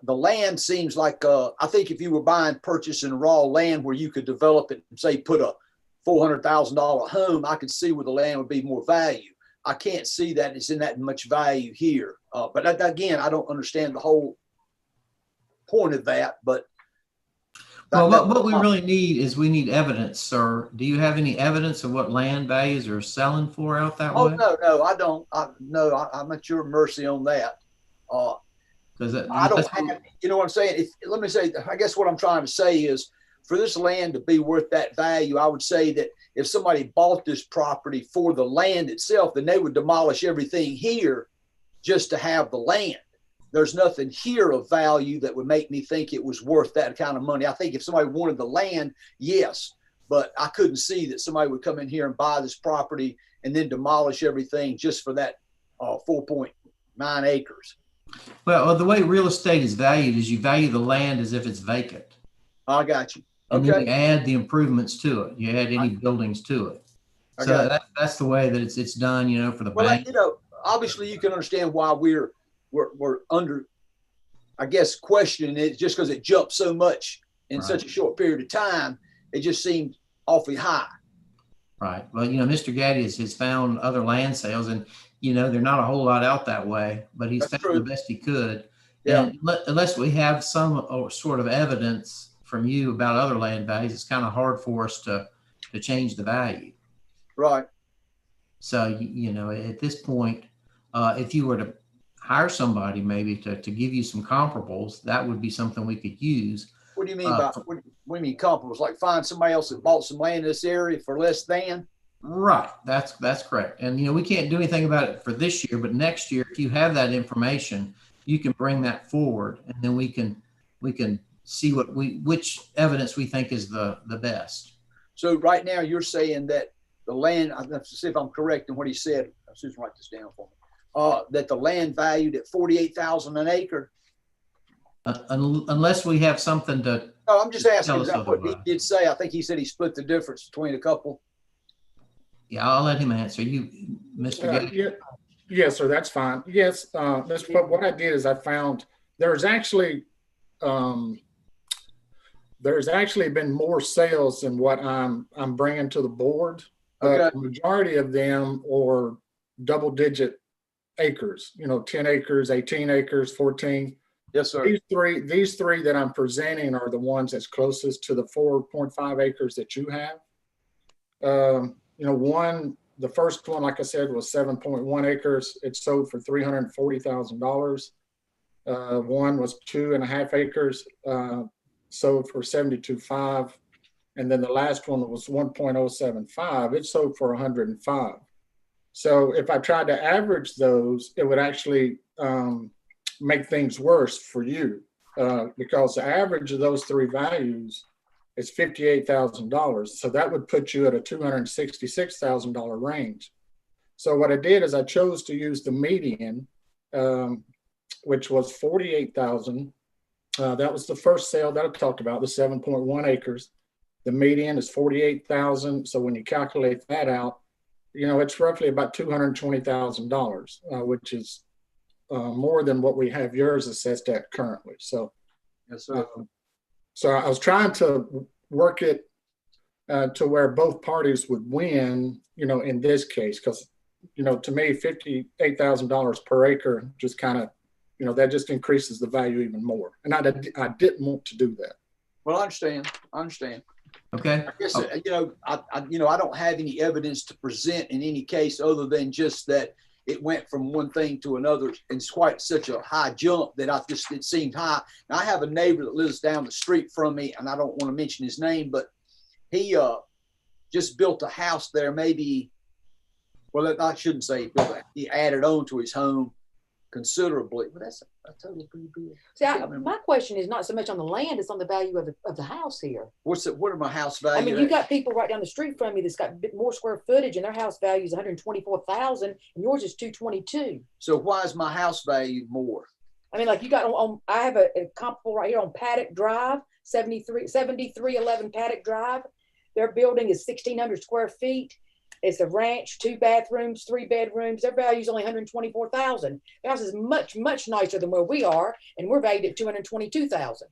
the land seems like, I think if you were purchasing raw land where you could develop it and say, put a $400,000 home, I could see where the land would be more value. I can't see that it's in that much value here. But again, I don't understand the whole point of that. But well, what we really need is we need evidence, sir. Do you have any evidence of what land values are selling for out that way? No, I don't. I'm at your mercy on that. Because I don't have, you know what I'm saying? Let me say, I guess what I'm trying to say is, for this land to be worth that value, I would say that if somebody bought this property for the land itself, then they would demolish everything here just to have the land. There's nothing here of value that would make me think it was worth that kind of money. I think if somebody wanted the land, yes, but I couldn't see that somebody would come in here and buy this property and then demolish everything just for that 4.9 acres. Well, the way real estate is valued is you value the land as if it's vacant. I got you. And then you add the improvements to it. You add any buildings to it. So that's the way that it's done, you know, for the bank. You know, obviously you can understand why we're under, I guess, questioning it just because it jumped so much in such a short period of time. It just seemed awfully high. Right. Well, you know, Mr. Gaddy has found other land sales, and, you know, they're not a whole lot out that way, but he's found the best he could. Yeah. And unless we have some sort of evidence from you about other land values, it's kind of hard for us to change the value. Right. So, you know, at this point, if you were to hire somebody maybe to give you some comparables, that would be something we could use. What do you mean by what do you mean comparables? Like find somebody else that bought some land in this area for less than? Right. That's correct. And, you know, we can't do anything about it for this year, but next year, if you have that information, you can bring that forward, and then we can see which evidence we think is the best. So right now you're saying that the land, I have to see if I'm correct in what he said. I'll just write this down for me. That the land valued at $48,000 an acre. Unless we have something to. No, I'm just asking. Is that what he did say? I think he said he split the difference between a couple. Yeah, I'll let him answer. You, Mr. Yes, sir. That's fine. Yes, what I did is I found there's actually been more sales than what I'm bringing to the board. The majority of them are double-digit acres. You know, 10 acres, 18 acres, 14. Yes, sir. These three that I'm presenting are the ones that's closest to the 4.5 acres that you have. You know, the first one, like I said, was 7.1 acres. It sold for $340,000. One was 2.5 acres, sold for $72,500. And then the last one was 1.075. It sold for $105,000. So if I tried to average those, it would actually make things worse for you because the average of those three values is $58,000. So that would put you at a $266,000 range. So what I did is I chose to use the median, which was $48,000. That was the first sale that I talked about, the 7.1 acres. The median is $48,000. So when you calculate that out, you know, it's roughly about $220,000, which is more than what we have yours assessed at currently. So, yes, sir. So I was trying to work it to where both parties would win, you know, in this case, because, you know, to me, $58,000 per acre just kind of, you know, that just increases the value even more. And I didn't want to do that. Well, I understand. Okay. I guess, you know, I don't have any evidence to present in any case other than just that it went from one thing to another. And it's quite such a high jump that it seemed high. Now, I have a neighbor that lives down the street from me, and I don't want to mention his name, but he just built a house there. Maybe, well, I shouldn't say he added on to his home considerably, but that's a totally pretty good. See, my question is not so much on the land; it's on the value of the house here. What are my house value? I mean, you got people right down the street from me that's got a bit more square footage, and their house value is $124,000, and yours is $222,000. So why is my house value more? I mean, like you got on I have a comparable right here on Paddock Drive, 7311 Paddock Drive. Their building is 1,600 square feet. It's a ranch, 2 bathrooms, 3 bedrooms. Their value is only $124,000. Their house is much, much nicer than where we are, and we're valued at $222,000.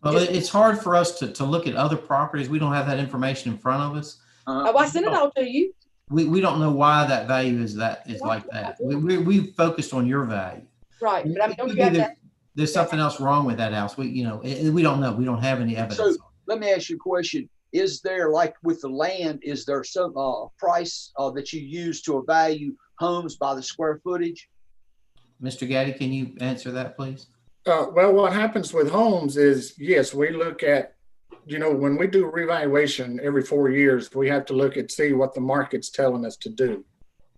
Well, it's hard for us to look at other properties. We don't have that information in front of us. Oh, I sent it all to you. We don't know why that value is like that. We focused on your value. Right, but I mean, It don't could you be have that that? there's something else wrong with that house. We don't know. We don't have any evidence. So let me ask you a question. Is there, like with the land, is there some price that you use to evaluate homes by the square footage? Mr. Gaddy, can you answer that, please? Well, what happens with homes is, yes, we look at, when we do revaluation every 4 years, we have to look at, see what the market's telling us to do.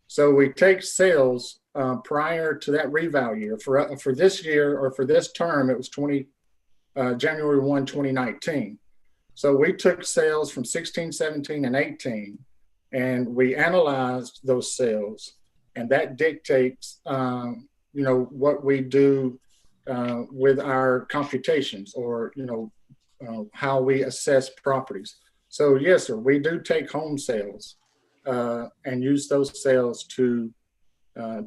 So we take sales prior to that revalue. For this year, or for this term, it was January 1, 2019. So we took sales from 16, 17, and 18, and we analyzed those sales, and that dictates, what we do with our computations, or, how we assess properties. So yes, sir, we do take home sales and use those sales to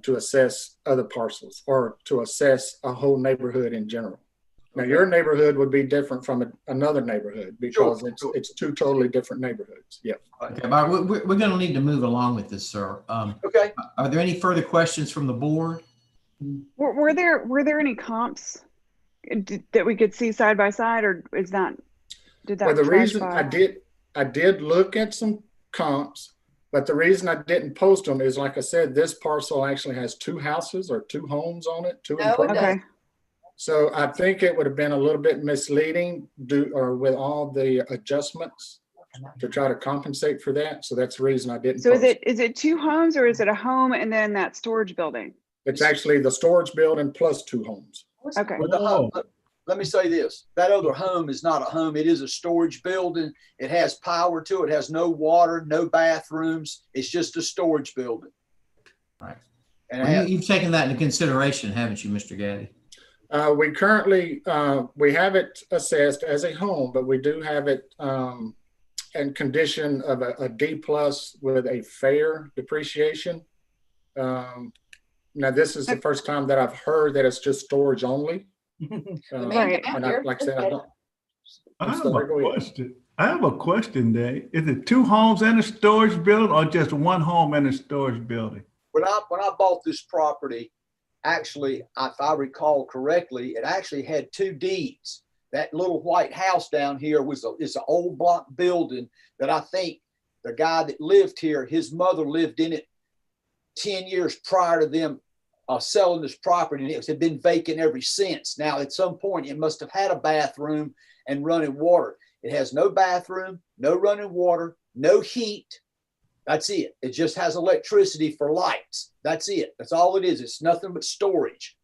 assess other parcels, or to assess a whole neighborhood in general. Now, your neighborhood would be different from another neighborhood, because it's two totally different neighborhoods. Yeah. Okay, Bob, we're going to need to move along with this, sir. Okay. Are there any further questions from the board? Were there any comps that we could see side by side, or did that? Well, the reason I did look at some comps, but the reason I didn't post them is, like I said, this parcel actually has 2 houses or 2 homes on it. Okay. So I think it would have been a little bit misleading with all the adjustments to try to compensate for that. So that's the reason I didn't. So is it 2 homes, or is it a home and then that storage building? It's actually the storage building plus 2 homes. Okay. Let me say this. That other home is not a home. It is a storage building. It has power to it. It has no water, no bathrooms. It's just a storage building. Right. And you've taken that into consideration, haven't you, Mr. Gaddy? We currently, we have it assessed as a home, but we do have it in condition of a D+ with a fair depreciation. Now, this is the first time that I've heard that it's just storage only. Right. And like I said, I don't. I have a question there. Is it 2 homes and a storage building, or just 1 home and a storage building? When I bought this property, actually, if I recall correctly, it actually had 2 deeds. That little white house down here is an old block building that I think the guy that lived here, his mother lived in it 10 years prior to them selling this property, and it had been vacant ever since. Now, at some point, it must have had a bathroom and running water. It has no bathroom, no running water, no heat. That's it. It just has electricity for lights. That's it. That's all it is. It's nothing but storage.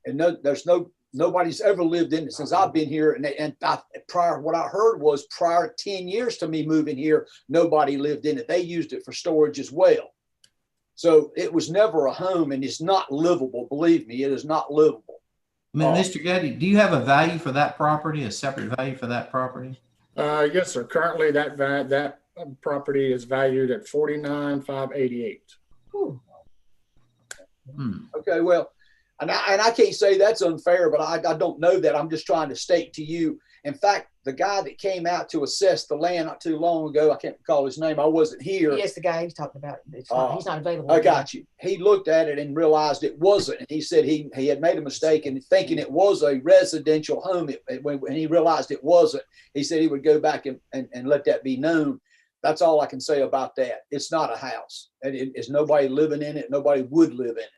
And nobody's ever lived in it since I've been here. And what I heard was prior 10 years to me moving here, nobody lived in it. They used it for storage as well. So it was never a home, and it's not livable. Believe me, it is not livable. Mr. Gaddy, do you have a value for that property, a separate value for that property? Yes, sir. Currently, that property is valued at $49,588. Okay, well, and I can't say that's unfair, but I don't know that. I'm just trying to state to you. In fact, the guy that came out to assess the land not too long ago, I can't recall his name. I wasn't here. Yes, the guy he's talking about. He's not available. I got you. He looked at it and realized it wasn't. And he said he had made a mistake in thinking it was a residential home. When he realized it wasn't, he said he would go back and let that be known. That's all I can say about that. It's not a house. It's nobody living in it. Nobody would live in it.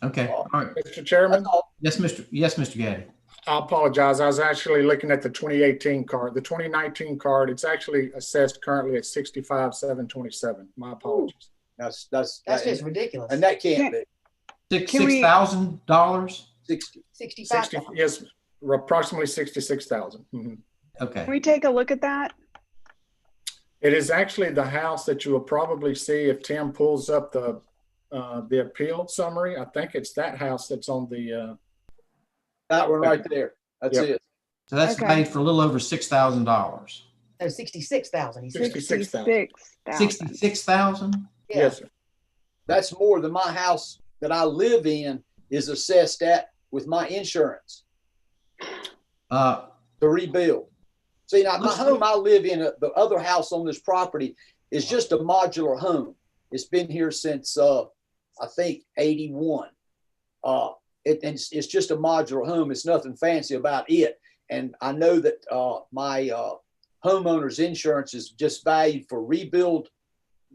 Okay. All right. Mr. Chairman? Yes, Mr. Gaddy. I apologize. I was actually looking at the 2018 card. The 2019 card, it's actually assessed currently at $65,727. My apologies. That's just ridiculous. And that can't be. $6,000? 65. Yes, approximately 66,000. Mm-hmm. Okay. Can we take a look at that? It is actually the house that you will probably see if Tim pulls up the appeal summary. I think it's that house that's on the that one right there. That's it. So that's paid for a little over $6,000. No, 66,000. 66,000. 66,000? Yes, sir. That's more than my house that I live in is assessed at with my insurance to rebuild. See, now my home I live in, the other house on this property It's just a modular home. It's been here since, I think 81. It's just a modular home. It's nothing fancy about it. And I know that my homeowner's insurance is just valued for rebuild.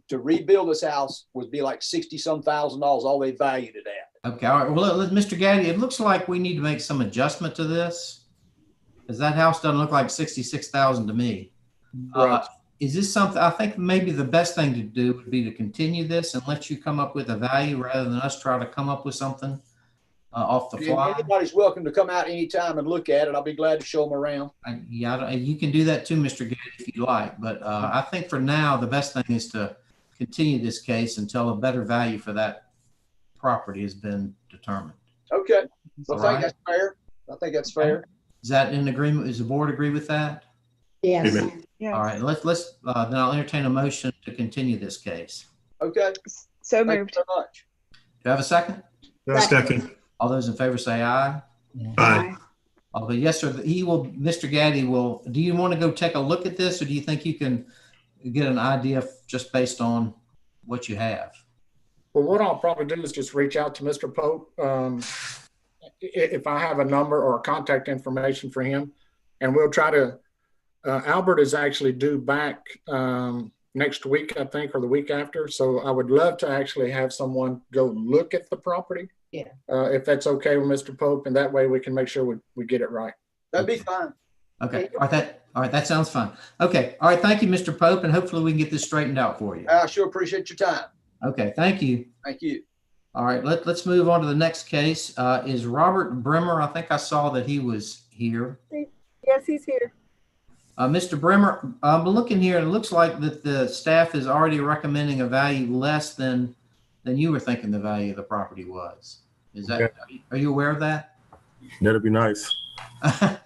To rebuild this house would be like $60-some thousand, all they valued it at. Okay, all right. Well, Mr. Gaddy, it looks like we need to make some adjustment to this, because that house doesn't look like 66,000 to me. Right. Is this something, I think maybe the best thing to do would be to continue this and let you come up with a value rather than us try to come up with something off the fly. Anybody's welcome to come out anytime and look at it. I'll be glad to show them around. Yeah, you can do that too, Mr. Gaddy, if you like. But I think for now, the best thing is to continue this case until a better value for that property has been determined. Okay. Well, I think that's fair. I think that's fair. Is that in agreement? Does the board agree with that? Yes. Yes. All right, let's then I'll entertain a motion to continue this case. Okay. So Thank moved. you so much. Do I have a second? Second. All those in favor say aye. Aye. But yes, sir. He will. Mr. Gaddy will. Do you want to go take a look at this, or do you think you can get an idea just based on what you have? Well, what I'll probably do is just reach out to Mr. Pope. If I have a number or contact information for him, and we'll try to, Albert is actually due back next week, I think, or the week after. So I would love to actually have someone go look at the property. Yeah. If that's okay with Mr. Pope, and that way we can make sure we get it right. That'd be fine. Okay. All right. That sounds fine. Okay. All right. Thank you, Mr. Pope, and hopefully we can get this straightened out for you. I sure appreciate your time. Okay. Thank you. Thank you. All right. Let's move on to the next case. Is Robert Bremmer? I think I saw that he was here. Yes, he's here. Mr. Bremmer, I'm looking here, and it looks like that the staff is already recommending a value less than you were thinking the value of the property was. Is that, are you aware of that? That'd be nice. Let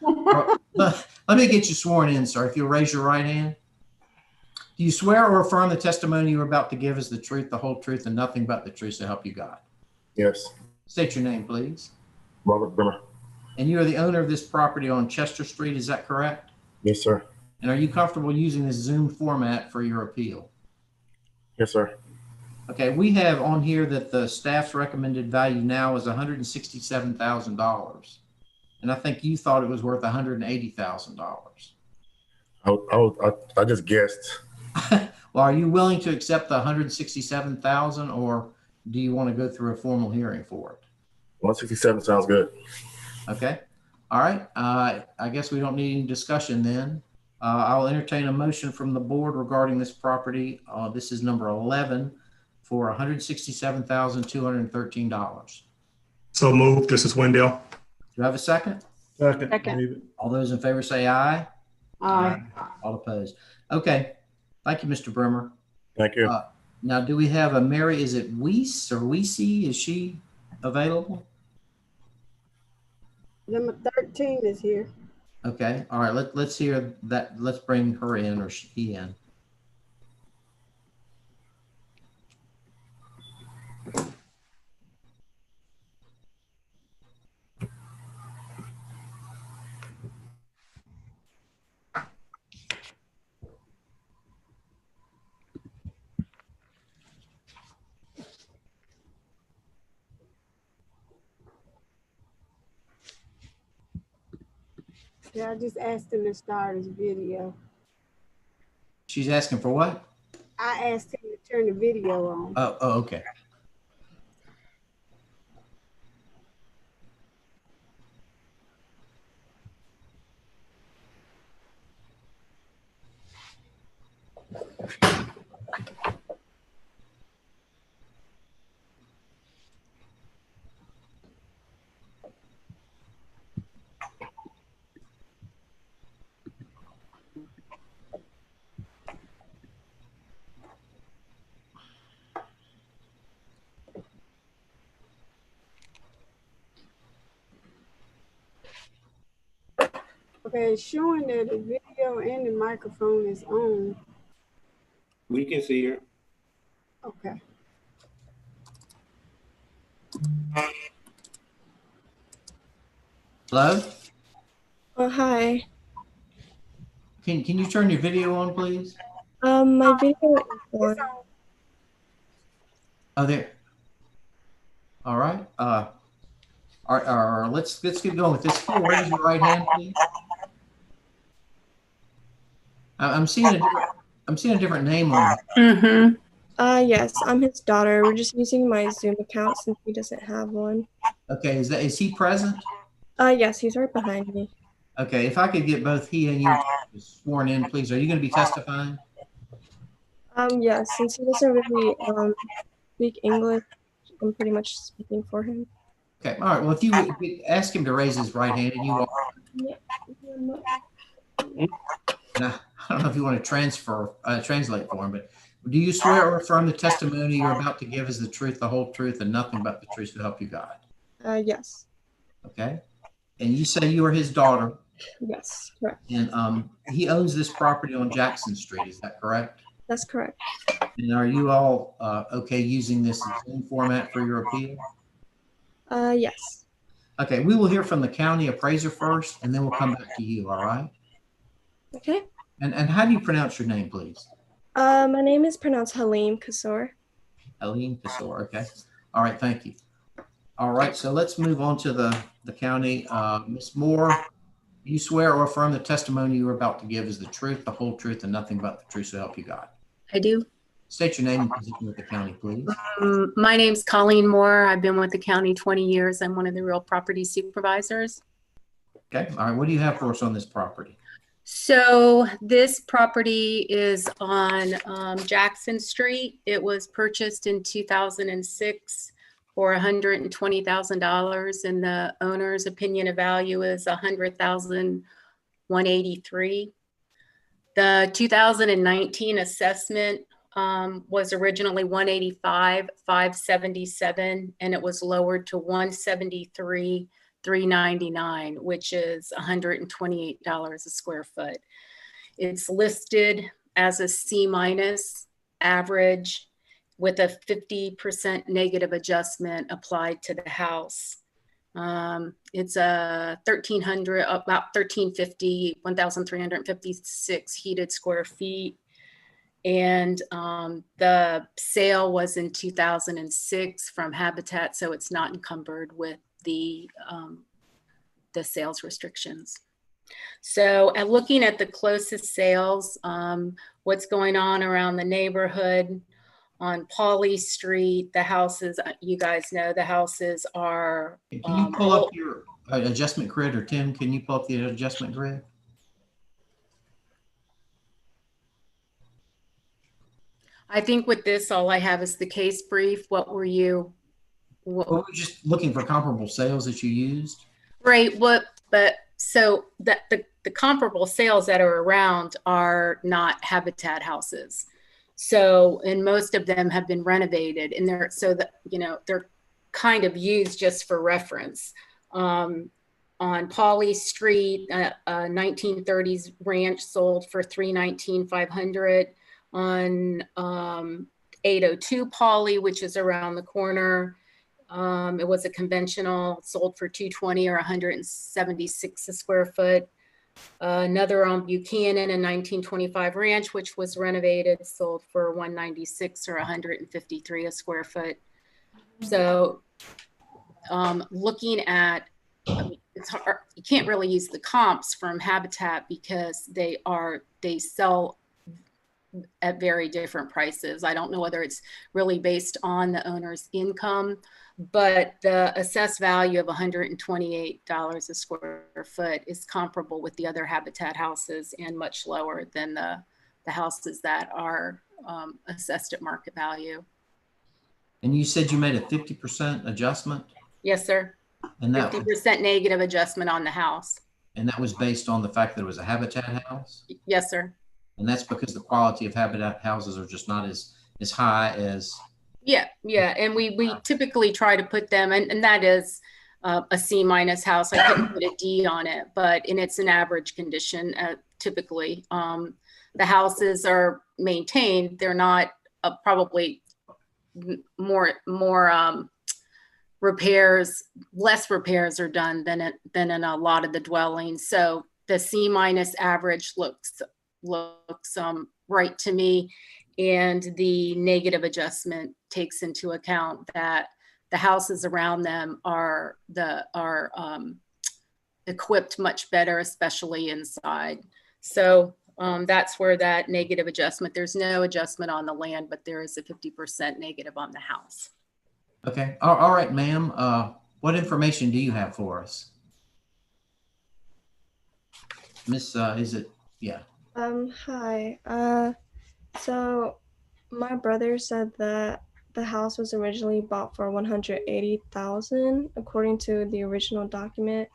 me get you sworn in, sir. If you'll raise your right hand. Do you swear or affirm the testimony you are about to give is the truth, the whole truth, and nothing but the truth, so help you God? Yes. State your name, please. Robert Bremmer. And you are the owner of this property on Chester Street, is that correct? Yes, sir. And are you comfortable using this Zoom format for your appeal? Yes, sir. Okay, we have on here that the staff's recommended value now is $167,000. And I think you thought it was worth $180,000. I just guessed. Well, are you willing to accept the $167,000, or do you want to go through a formal hearing for it? 167 sounds good. Okay. All right. I guess we don't need any discussion then. I'll entertain a motion from the board regarding this property. This is number 11 for $167,213. So moved. This is Wendell. Do I have a second? Second. All those in favor say aye. Aye. All opposed. Okay. Thank you, Mr. Bremmer. Thank you. Now, do we have a Mary? Is it Weiss or Weissy? Is she available? Number 13 is here. Okay. All right. Let's hear that. Let's bring her in, or he in. Yeah, I just asked him to start his video. She's asking for what? I asked him to turn the video on. Oh, okay. Okay, it's showing that the video and the microphone is on. We can see her. Okay. Hello? Oh, hi. Can you turn your video on, please? My video is on. Oh, there. All right. Let's get going with this. Can you raise your right hand, please? I'm seeing a different name on it. Yes, I'm his daughter. We're just using my Zoom account since he doesn't have one. Okay, is he present? Yes, he's right behind me. Okay, if I could get both he and you sworn in, please. Are you going to be testifying? Yes, since he doesn't really speak English, I'm pretty much speaking for him. Okay, all right. Well, if you would ask him to raise his right hand, and you will. Yeah. And I don't know if you want to translate for him, but do you swear or affirm the testimony you're about to give is the truth, the whole truth, and nothing but the truth to help you God? Yes. Okay. And you say you are his daughter. Yes, correct. And he owns this property on Jackson Street. Is that correct? That's correct. And are you all okay using this Zoom format for your appeal? Yes. Okay. We will hear from the county appraiser first, and then we'll come back to you. All right. Okay. And how do you pronounce your name, please? My name is pronounced Halim Kasor. Halim Kasor. Okay. All right. Thank you. All right. So let's move on to the county. Ms. Moore, you swear or affirm the testimony you are about to give is the truth, the whole truth, and nothing but the truth to help you God? I do. State your name and position with the county, please. My name's Colleen Moore. I've been with the county 20 years. I'm one of the real property supervisors. Okay. All right. What do you have for us on this property? So this property is on Jackson Street. It was purchased in 2006 for $120,000, and the owner's opinion of value is $100,183. The 2019 assessment was originally $185,577, and it was lowered to $173,399, which is $128 a square foot. It's listed as a C- average with a 50% negative adjustment applied to the house. It's a 1,356 heated square feet. And the sale was in 2006 from Habitat, so it's not encumbered with the sales restrictions. So looking at the closest sales, what's going on around the neighborhood, on Pauley Street, the houses, you guys know, the houses are. Can you pull up your adjustment grid, or Tim, can you pull up the adjustment grid? I think with this, all I have is the case brief. What were you? Well, we're just looking for comparable sales that you used. Right. But so that the comparable sales that are around are not Habitat houses. So, and most of them have been renovated, and they're they're kind of used just for reference. On Pauley Street, a 1930s ranch sold for $319,500. On 802 Pauley, which is around the corner, it was a conventional, sold for $220 or $176 a square foot. Another on Buchanan, a 1925 ranch, which was renovated, sold for $196 or $153 a square foot. So looking at, it's hard, you can't really use the comps from Habitat because they sell at very different prices. I don't know whether it's really based on the owner's income, but the assessed value of $128 a square foot is comparable with the other Habitat houses and much lower than the houses that are assessed at market value. And you said you made a 50% adjustment? Yes, sir. And that 50% negative adjustment on the house. And that was based on the fact that it was a Habitat house? Yes, sir. And that's because the quality of Habitat houses are just not as high as. Yeah. And we typically try to put them, and that is a C- house. I couldn't put a D on it, but it's an average condition. Typically, the houses are maintained. They're not probably more repairs, less repairs are done than in a lot of the dwellings. So the C- average looks right to me. And the negative adjustment takes into account that the houses around them are equipped much better, especially inside. So that's where that negative adjustment, there's no adjustment on the land, but there is a 50% negative on the house. Okay. All right, ma'am. What information do you have for us? Miss, is it? Yeah. Hi. So my brother said that the house was originally bought for $180,000 according to the original document.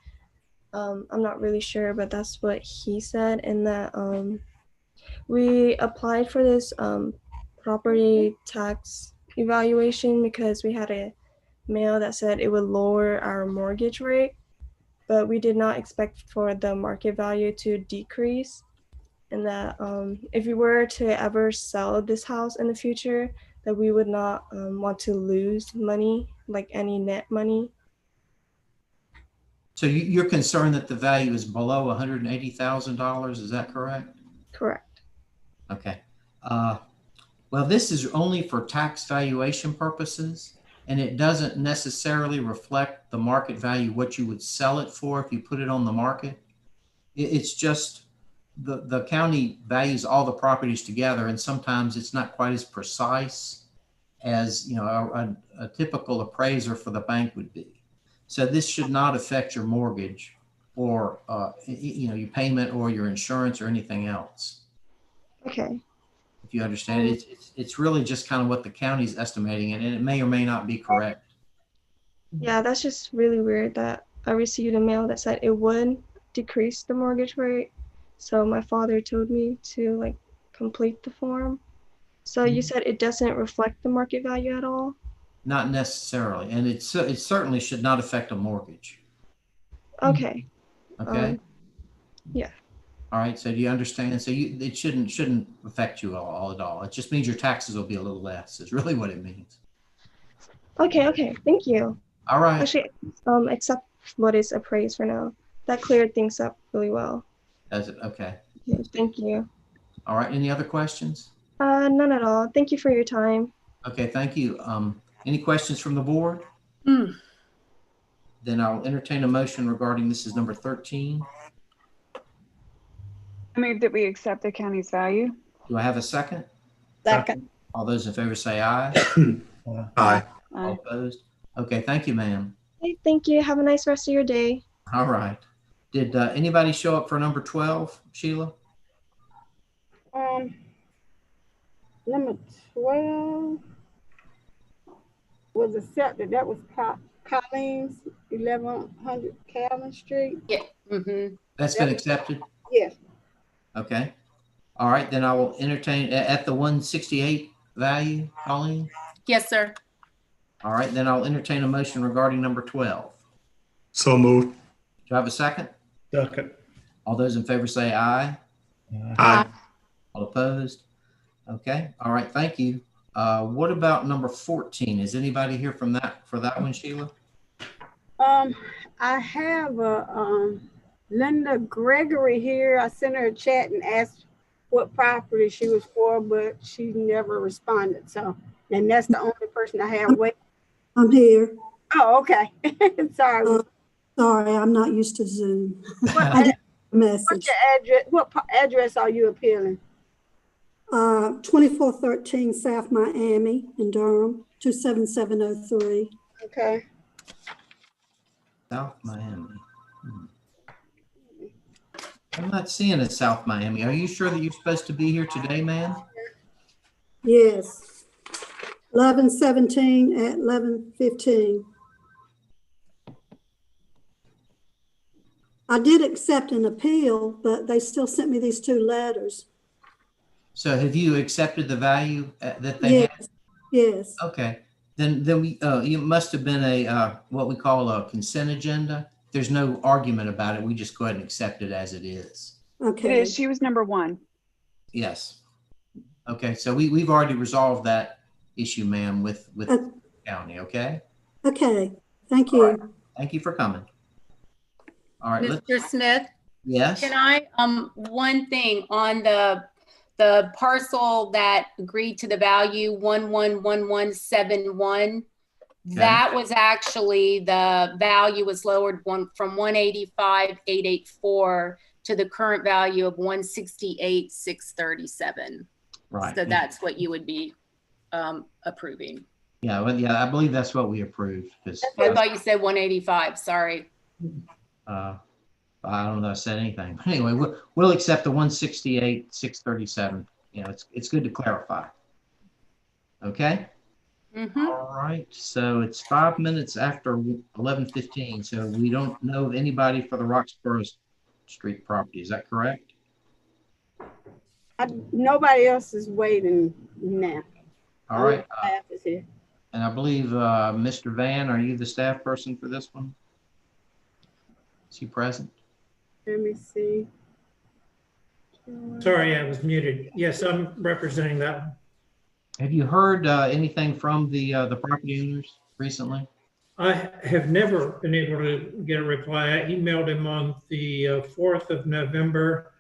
I'm not really sure, but that's what he said, and that we applied for this property tax evaluation because we had a mail that said it would lower our mortgage rate, but we did not expect for the market value to decrease, and that if we were to ever sell this house in the future, that we would not want to lose money, like any net money. So you're concerned that the value is below $180,000, is that correct? Correct. Okay. Well, this is only for tax valuation purposes, and it doesn't necessarily reflect the market value, what you would sell it for if you put it on the market. It's just the county values all the properties together, and sometimes it's not quite as precise as, you know, a typical appraiser for the bank would be. So this should not affect your mortgage or, you know, your payment or your insurance or anything else. Okay. If you understand it, it's really just kind of what the county's estimating, and it may or may not be correct. Yeah, that's just really weird that I received a mail that said it would decrease the mortgage rate. So my father told me to like complete the form. So you said it doesn't reflect the market value at all? Not necessarily, and it certainly should not affect a mortgage. Okay. Okay. Yeah. All right. So do you understand? So it shouldn't affect you all at all. It just means your taxes will be a little less. Is really what it means. Okay. Thank you. All right. Actually, accept what is appraised for now. That cleared things up really well. Does it? Okay. Okay, thank you. All right. Any other questions? None at all. Thank you for your time. Okay. Thank you. Any questions from the board? Then I'll entertain a motion regarding this is number 13. I move that we accept the county's value. Do I have a second? Second. All those in favor say aye. Aye. All opposed? Okay. Thank you, ma'am. Hey, thank you. Have a nice rest of your day. All right. Did anybody show up for number 12, Sheila? Number 12 was accepted. That was Colleen's 1100 Calvin Street. Yeah. Mm-hmm. That's been accepted? Yes. Okay. All right. Then I will entertain at the 168 value, Colleen? Yes, sir. All right. Then I'll entertain a motion regarding number 12. So moved. Do I have a second? Second. All those in favor say aye. Aye. All opposed? Okay. All right. Thank you. What about number 14? Is anybody here for that one, Sheila? I have a Linda Gregory here. I sent her a chat and asked what property she was for, but she never responded. So, and that's the only person I have. Wait. I'm here. Oh, okay. Sorry. Sorry, I'm not used to Zoom. What's Message. your address? What address are you appealing? 2413 South Miami in Durham, 27703. Okay. South Miami. I'm not seeing a South Miami. Are you sure that you're supposed to be here today, ma'am? Yes. 1117 at 1115. I did accept an appeal, but they still sent me these two letters. So have you accepted the value that they have? Yes. Okay. Then we it must have been a what we call a consent agenda. There's no argument about it. We just go ahead and accept it as it is. Okay. It is. She was number 1. Yes. Okay. So we've already resolved that issue, ma'am, with the county. Okay. Okay. Thank you. Right. Thank you for coming. All right. Mr. Smith? Yes. Can I, one thing on the the parcel that agreed to the value 111171, that was actually, the value was lowered from 185,884 to the current value of 168,637. Right. So that's what you would be approving. Yeah, well, yeah, I believe that's what we approved. Because I thought you said 185. Sorry. I don't know if I said anything. But anyway, we'll accept the 168,637. You know, it's good to clarify. Okay. All right. So it's 5 minutes after 11:15. So we don't know of anybody for the Roxborough Street property. Is that correct? Nobody else is waiting now. All right. Staff is here. And I believe Mr. Van, are you the staff person for this one? Is he present? Let me see. Sorry, I was muted. Yes, I'm representing that one. Have you heard anything from the property owners recently? I have never been able to get a reply. I emailed him on the 4th of November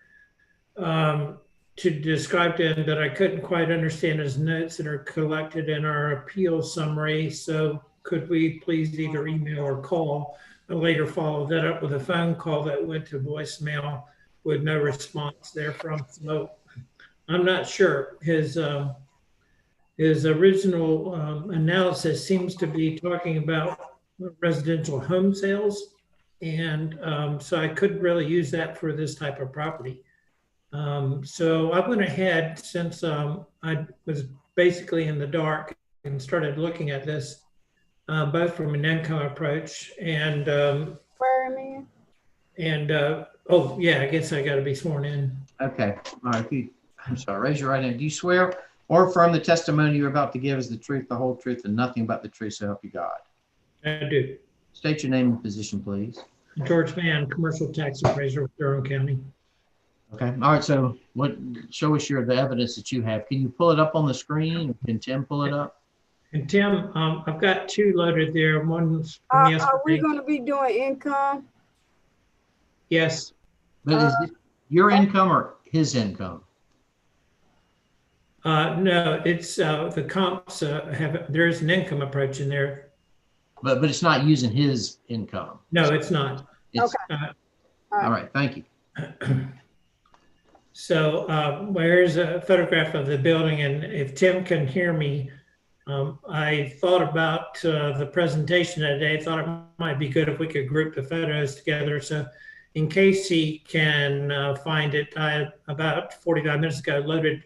to describe to him that I couldn't quite understand his notes that are collected in our appeal summary. So could we please either email or call? I later followed that up with a phone call that went to voicemail with no response therefrom. So I'm not sure. His original analysis seems to be talking about residential home sales. And so I couldn't really use that for this type of property. So I went ahead, since I was basically in the dark, and started looking at this both from an income approach and oh yeah, I guess I got to be sworn in. Okay. All right. I'm sorry. Raise your right hand. Do you swear or affirm the testimony you're about to give is the truth, the whole truth, and nothing but the truth, so help you God? I do. State your name and position, please. George Van, commercial tax appraiser with Durham County. Okay. All right. So show us the evidence that you have. Can you pull it up on the screen? Can Tim pull it up? And Tim, I've got two loaded there. One's from yesterday. Are we going to be doing income? Yes. But is it your income or his income? No, it's the comps there's an income approach in there. But it's not using his income. No, it's not. It's, okay. All right. Thank you. So here's a photograph of the building, and if Tim can hear me, I thought about the presentation today. I thought it might be good if we could group the photos together. So in case he can find it, I about 45 minutes ago loaded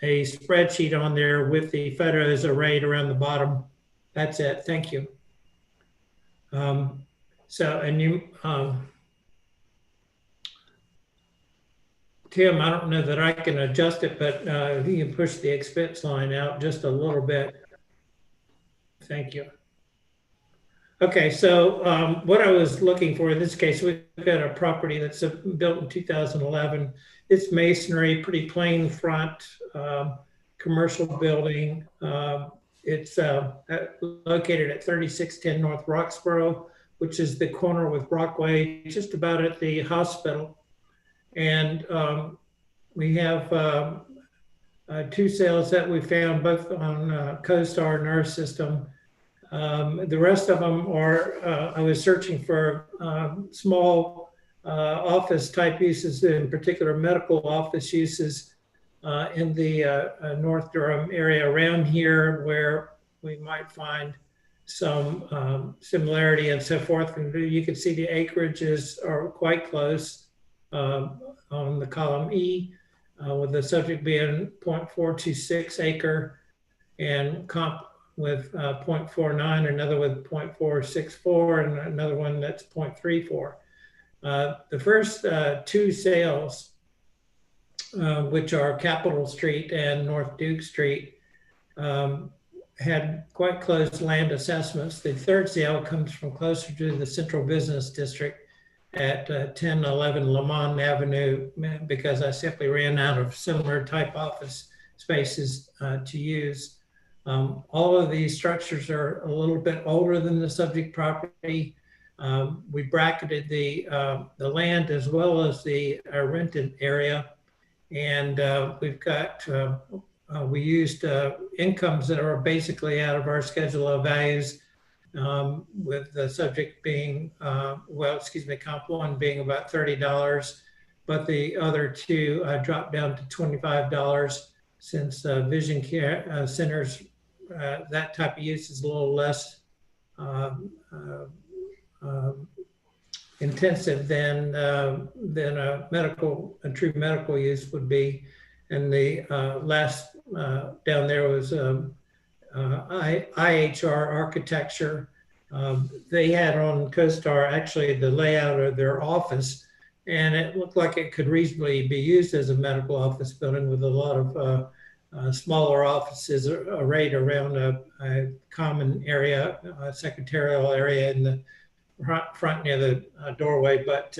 a spreadsheet on there with the photos arrayed around the bottom. That's it. Thank you. Tim, I don't know that I can adjust it, but if you can push the expense line out just a little bit. Thank you. Okay, so what I was looking for in this case, we've got a property that's built in 2011. It's masonry, pretty plain front, commercial building. It's located at 3610 North Roxborough, which is the corner with Brockway, just about at the hospital. And we have two sales that we found both on CoStar and our system. The rest of them are, I was searching for small office type uses, in particular medical office uses in the North Durham area around here, where we might find some similarity and so forth. And you can see the acreages are quite close on the column E, with the subject being 0.426 acre and comp with 0.49, another with 0.464, and another one that's 0.34. The first two sales, which are Capitol Street and North Duke Street, had quite close land assessments. The third sale comes from closer to the Central Business District at 1011 Lamont Avenue, because I simply ran out of similar type office spaces to use. All of these structures are a little bit older than the subject property. We bracketed the land as well as the rented area. And we've got, we used incomes that are basically out of our schedule of values, with the subject being, comp one being about $30, but the other two dropped down to $25 since vision care centers, that type of use is a little less intensive than a true medical use would be. And the last down there was IHR architecture. They had on CoStar actually the layout of their office, and it looked like it could reasonably be used as a medical office building with a lot of smaller offices arrayed around a common area, a secretarial area in the front near the doorway. But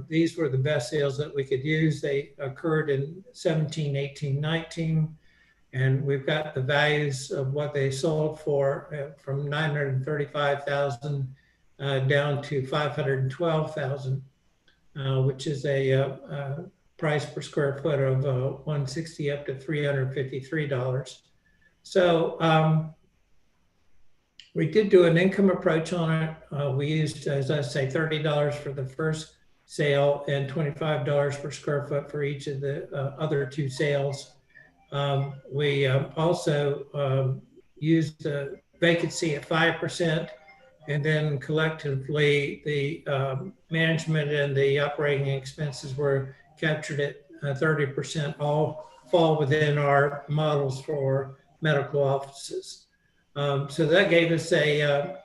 these were the best sales that we could use. They occurred in 17, 18, 19. And we've got the values of what they sold for from 935,000 down to 512,000, which is a price per square foot of 160 up to $353. So we did do an income approach on it. We used, as I say, $30 for the first sale and $25 per square foot for each of the other two sales. We also used the vacancy at 5%, and then collectively the management and the operating expenses were captured at 30%, all fall within our models for medical offices. So that gave us a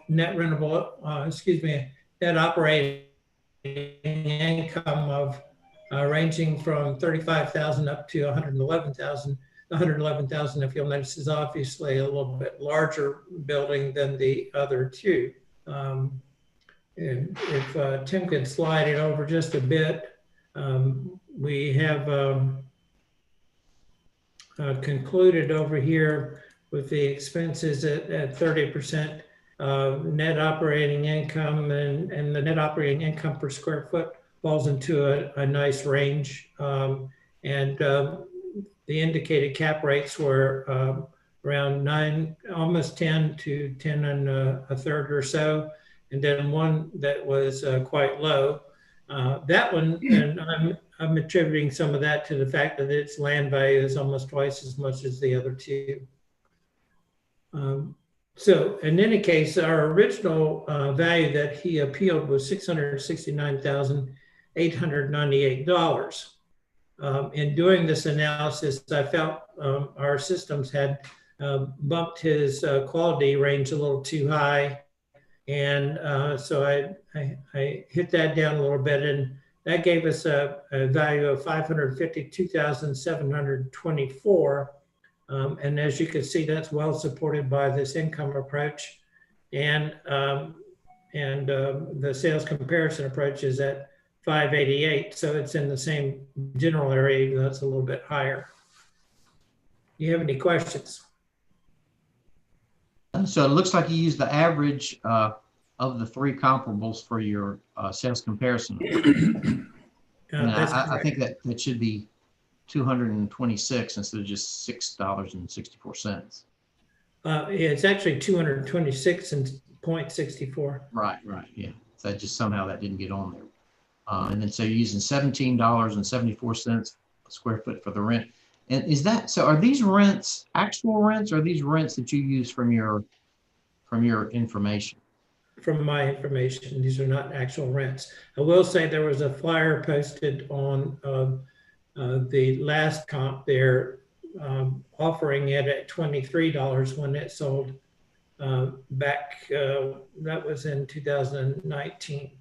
net rentable, net operating income of ranging from 35,000 up to 111,000. 111,000, if you'll notice, is obviously a little bit larger building than the other two. And if Tim could slide it over just a bit, we have concluded over here with the expenses at 30% net operating income, and the net operating income per square foot falls into a nice range. The indicated cap rates were around 9, almost 10 to 10 and a third or so. And then one that was quite low. That one, and I'm attributing some of that to the fact that its land value is almost twice as much as the other two. So in any case, our original value that he appealed was $669,898. In doing this analysis, I felt our systems had bumped his quality range a little too high. And so I hit that down a little bit, and that gave us a value of $552,724. And as you can see, that's well supported by this income approach. And the sales comparison approach is at 588, so it's in the same general area, even though it's a little bit higher. Do you have any questions? So it looks like you used the average of the three comparables for your sales comparison. I think that should be 226 instead of just $6.64. It's actually 226.64. Right, yeah. So that just somehow that didn't get on there. And then so you're using $17.74 a square foot for the rent. And is that, so are these rents actual rents, or are these rents that you use from your information? From my information, these are not actual rents. I will say there was a flyer posted on the last comp there, offering it at $23 when it sold back, that was in 2019.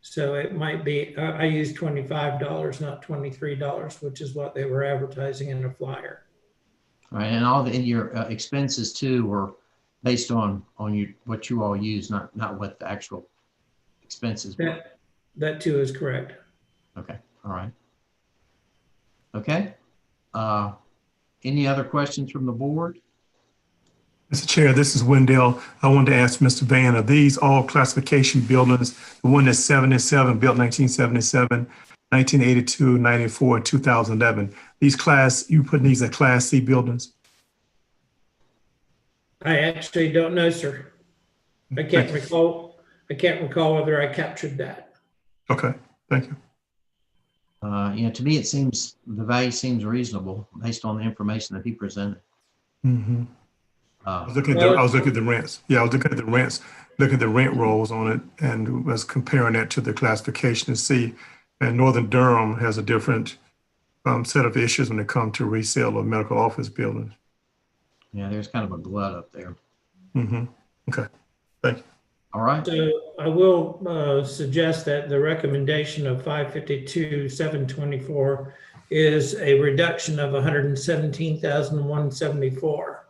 So it might be, I used $25, not $23, which is what they were advertising in the flyer. Right, and all in your expenses too were based on what you all use, not what the actual expenses were. That too is correct. Okay, all right. Okay. Any other questions from the board? Mr. Chair, this is Wendell. I wanted to ask Mr. Vann, are these all classification buildings? The one that's 77, built 1977, 1982, 94, and 2011. You putting these at Class C buildings? I actually don't know, sir. I can't recall whether I captured that. Okay, thank you. To me, the value seems reasonable based on the information that he presented. Mm-hmm. I was looking at the rents. Yeah, I was looking at the rents, looking at the rent rolls on it, and was comparing that to the classification to see. And Northern Durham has a different set of issues when it comes to resale of medical office buildings. Yeah, there's kind of a glut up there. Mm-hmm. Okay, thank you. All right. So I will suggest that the recommendation of 552,724 is a reduction of 117,174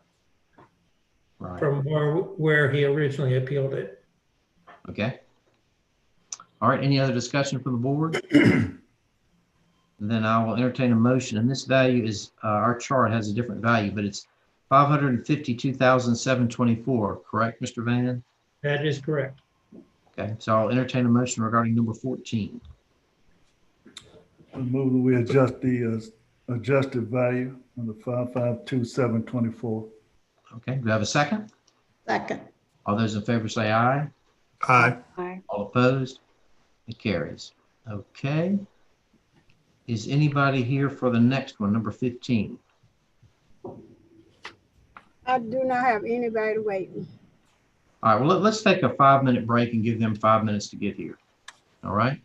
from where he originally appealed it. Okay. All right. Any other discussion from the board? Then I will entertain a motion. And this value is our chart has a different value, but it's 552,724. Correct, Mr. Van? That is correct. Okay. So I'll entertain a motion regarding number 14. I move that we adjust the adjusted value on the 552,724. Okay. Do I have a second? Second. All those in favor say aye. Aye. Aye. All opposed? It carries. Okay. Is anybody here for the next one, number 15? I do not have anybody waiting. All right. Well, let's take a 5-minute break and give them 5 minutes to get here. All right.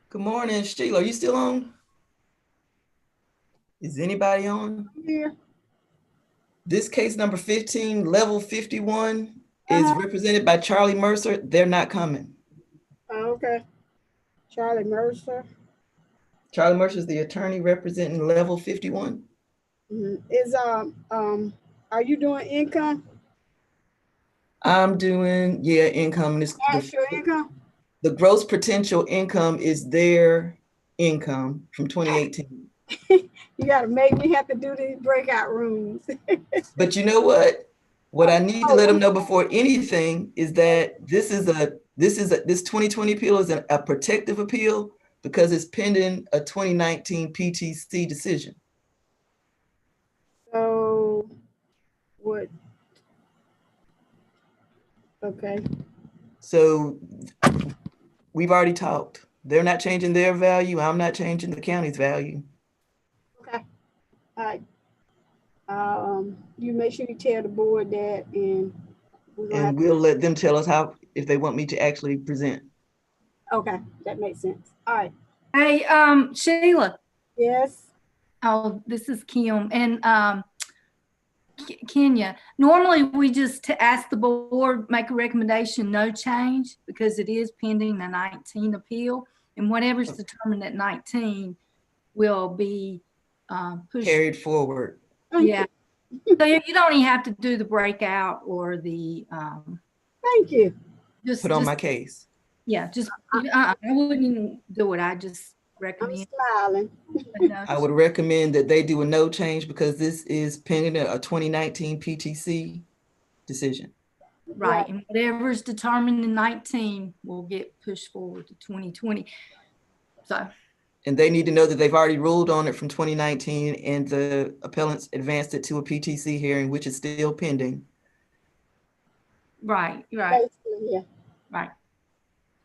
Good morning, Sheila. Are you still on? Is anybody on? Yeah. This case number 15, level 51, is represented by Charlie Mercer. They're not coming. Okay. Charlie Mercer. Charlie Mercer is the attorney representing level 51. Mm-hmm. Are you doing income? I'm doing, income. Actual income? The gross potential income is their income from 2018. You got to make me have to do these breakout rooms. But you know what? What I need to let them know before anything is that this 2020 appeal is a protective appeal because it's pending a 2019 PTC decision. So what? Okay. So we've already talked. They're not changing their value. I'm not changing the county's value. Okay. All right. You make sure you tell the board that, and we'll let them tell us if they want me to actually present. Okay, that makes sense. All right. Hey, Sheila. Yes. Oh, this is Kim and Kenya. Normally, we just ask the board, make a recommendation, no change, because it is pending the 19 appeal, and whatever's determined at 19 will be pushed. Carried forward. Yeah. So you don't even have to do the breakout or the. Thank you. Just put on my case. Yeah, just I wouldn't even do it. I just recommend. I'm smiling. I would recommend that they do a no change because this is pending a 2019 PTC decision. Right, and whatever is determined in 19 will get pushed forward to 2020. So And they need to know that they've already ruled on it from 2019 and the appellants advanced it to a PTC hearing, which is still pending. Right, right, Basically, yeah. right.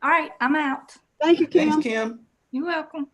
All right, I'm out. Thank you, Kim. Thanks, Kim. You're welcome.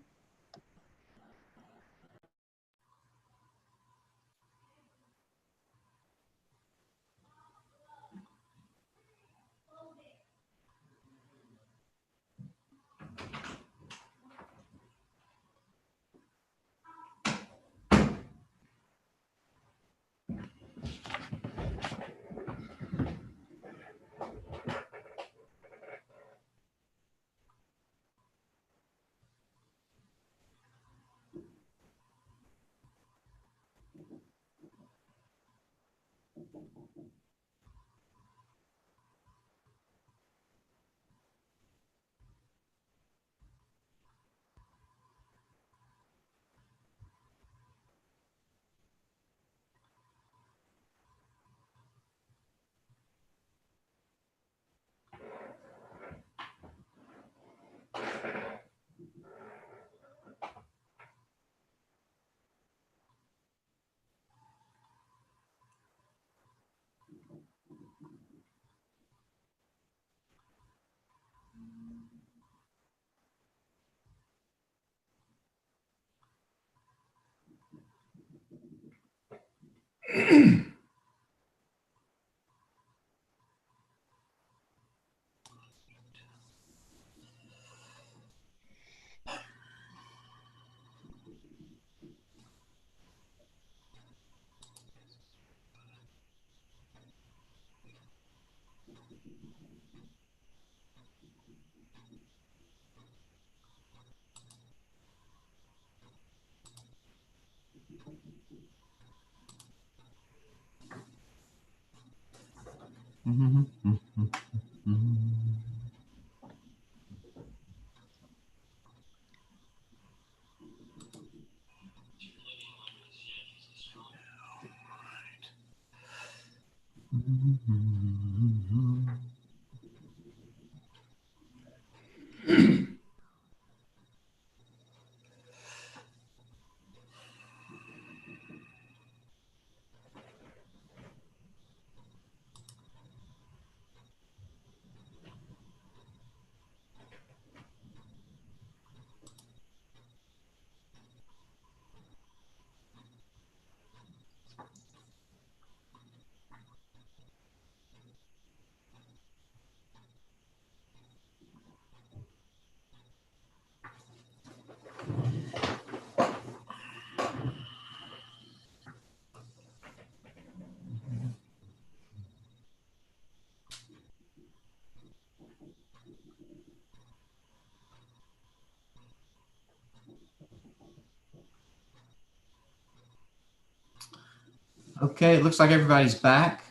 Okay, it looks like everybody's back.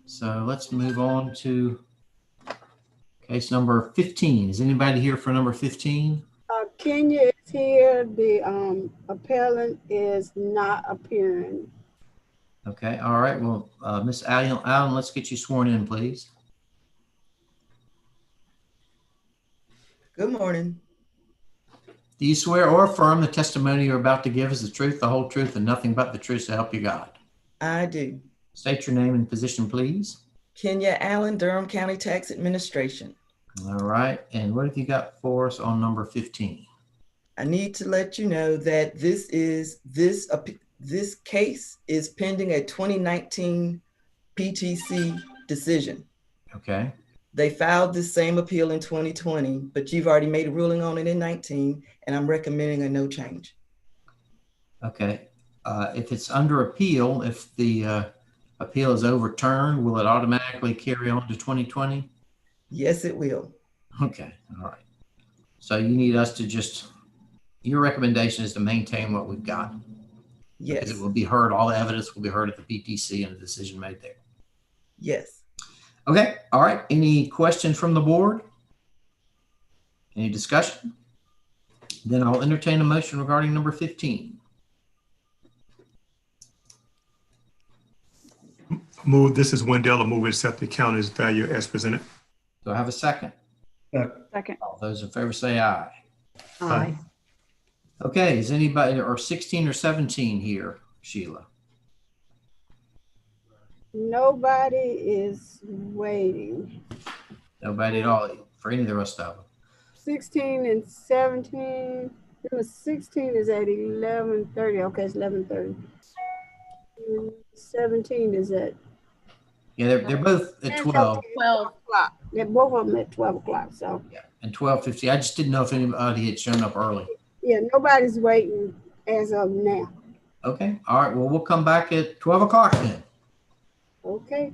So let's move on to case number 15. Is anybody here for number 15? Kenya is here. The appellant is not appearing. Okay, all right. Well, Miss Allen, let's get you sworn in, please. Good morning. Do you swear or affirm the testimony you're about to give is the truth, the whole truth, and nothing but the truth to help you God? I do. State your name and position, please. Kenya Allen, Durham County Tax Administration. All right. And what have you got for us on number 15? I need to let you know that this case is pending a 2019 PTC decision. Okay. They filed this same appeal in 2020, but you've already made a ruling on it in 19, and I'm recommending a no change. Okay. If it's under appeal, if the appeal is overturned, will it automatically carry on to 2020? Yes, it will. Okay. All right. So you need us to just, your recommendation is to maintain what we've got. Yes. Because it will be heard, all the evidence will be heard at the PTC and a decision made there. Yes. Okay. All right. Any questions from the board? Any discussion? Then I'll entertain a motion regarding number 15. Move, this is Wendell, a move to accept the county's value as presented. Do I have a second? Second. All those in favor say aye. Aye. Okay, is anybody, or 16 or 17 here, Sheila? Nobody is waiting. Nobody at all for any of the rest of them. 16 and 17. Number 16 is at 11:30. Okay, it's 11:30. 17 is at Yeah, they're both at 12. 12 o'clock. They're both of them at 12 o'clock. So And 12:50. I just didn't know if anybody had shown up early. yeah, nobody's waiting as of now. Okay. All right. Well, we'll come back at 12 o'clock then. Okay.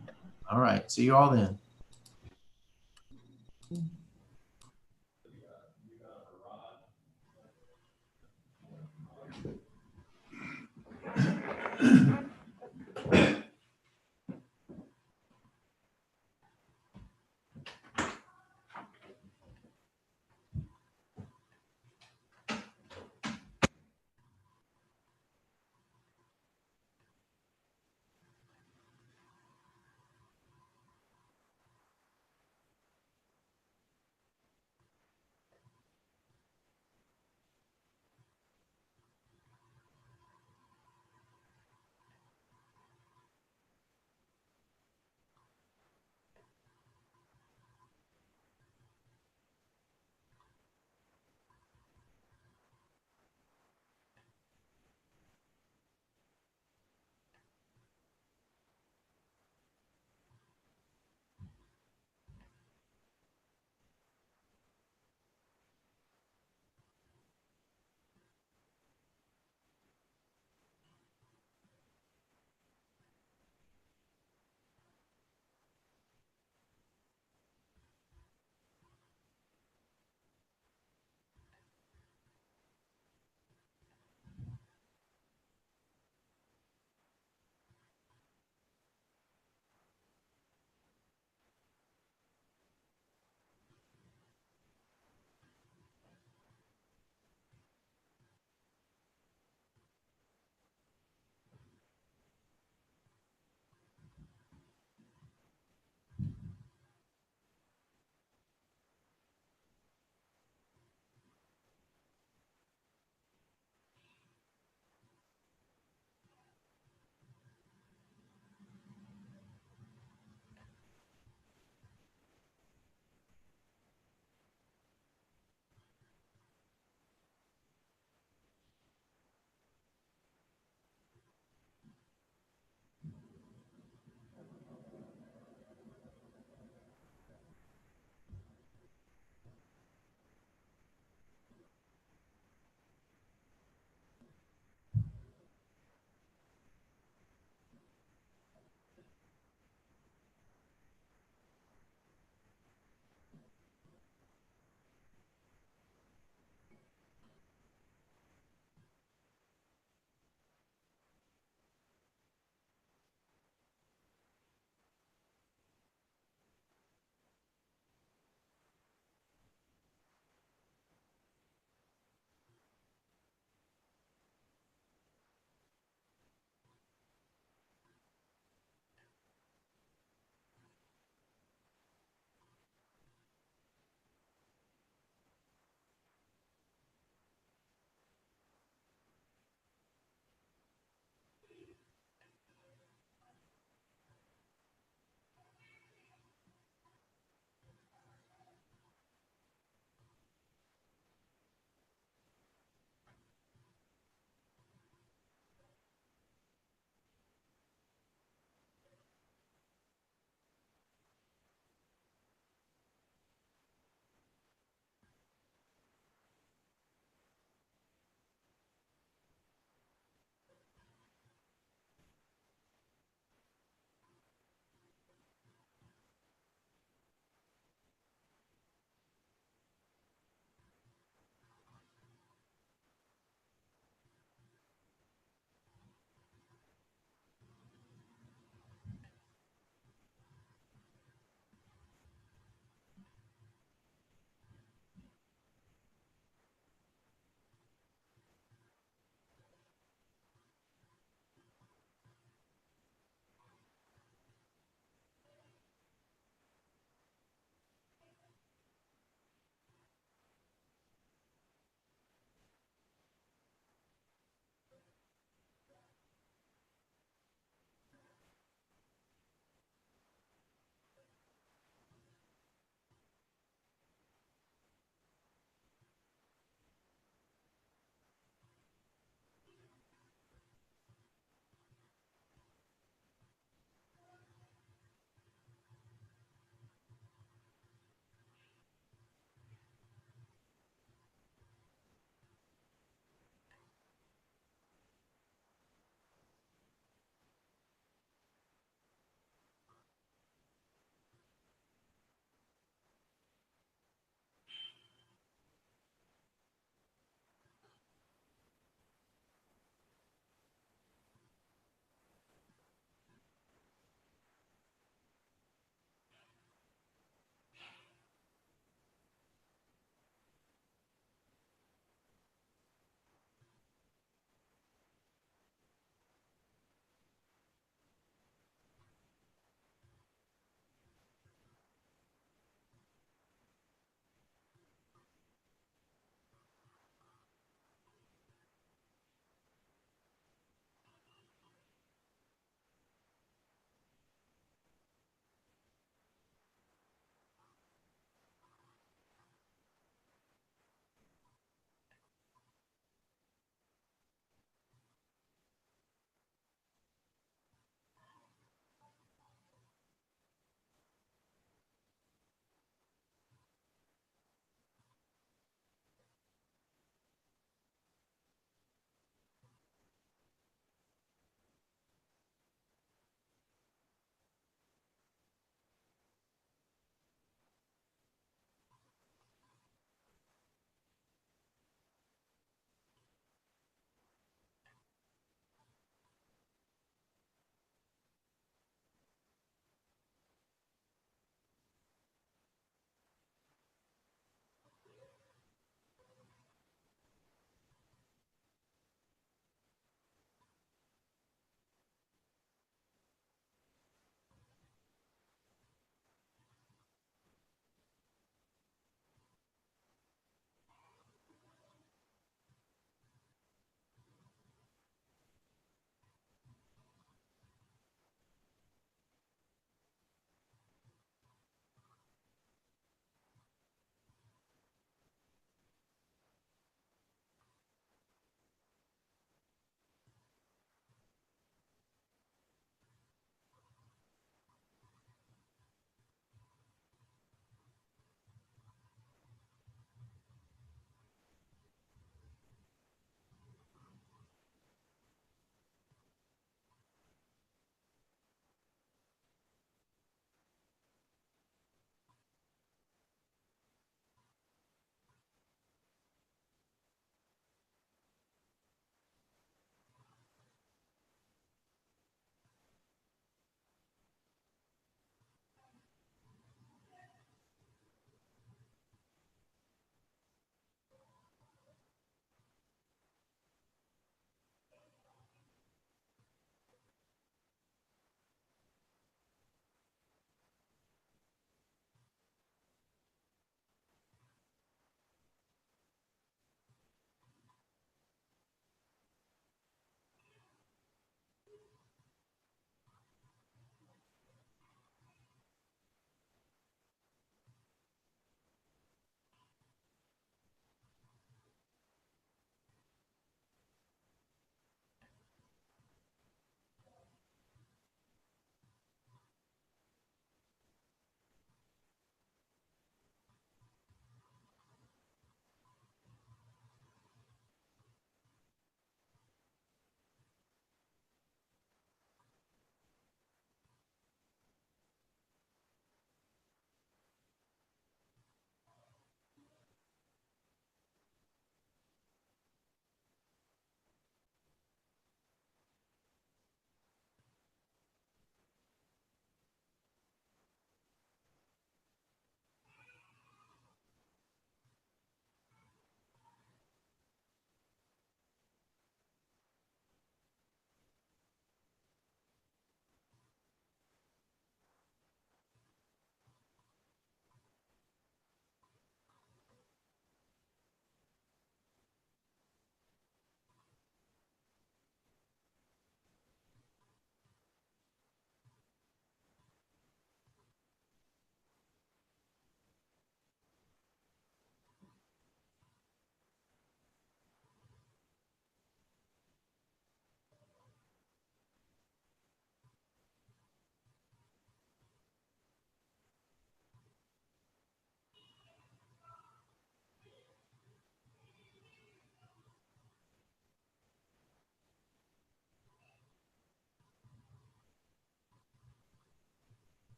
All right. See you all then.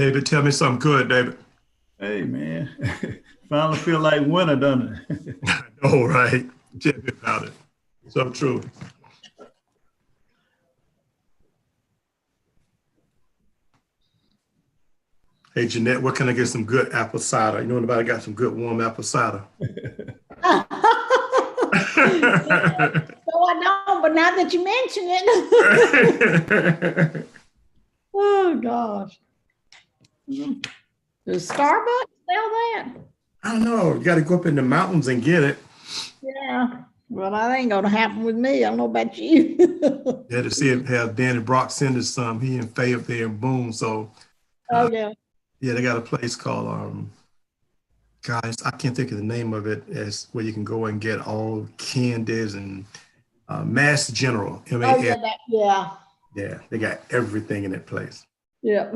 David, tell me something good, David. Hey, man. Finally feel like winter, doesn't it? All right. Tell me about it. So true. Hey, Jeanette, where can I get some good apple cider? You know anybody got some good warm apple cider? So I know, but now that you mention it. Oh, gosh. Does Starbucks sell that? I don't know. You got to go up in the mountains and get it. Yeah. Well, that ain't going to happen with me. I don't know about you. Yeah, to see if have Danny Brock send us some. He and Faye up there in Boone. So, yeah. Yeah, they got a place called, guys, I can't think of the name of it, as where you can go and get all candies and Mass General. Yeah. Yeah, they got everything in that place. Yeah.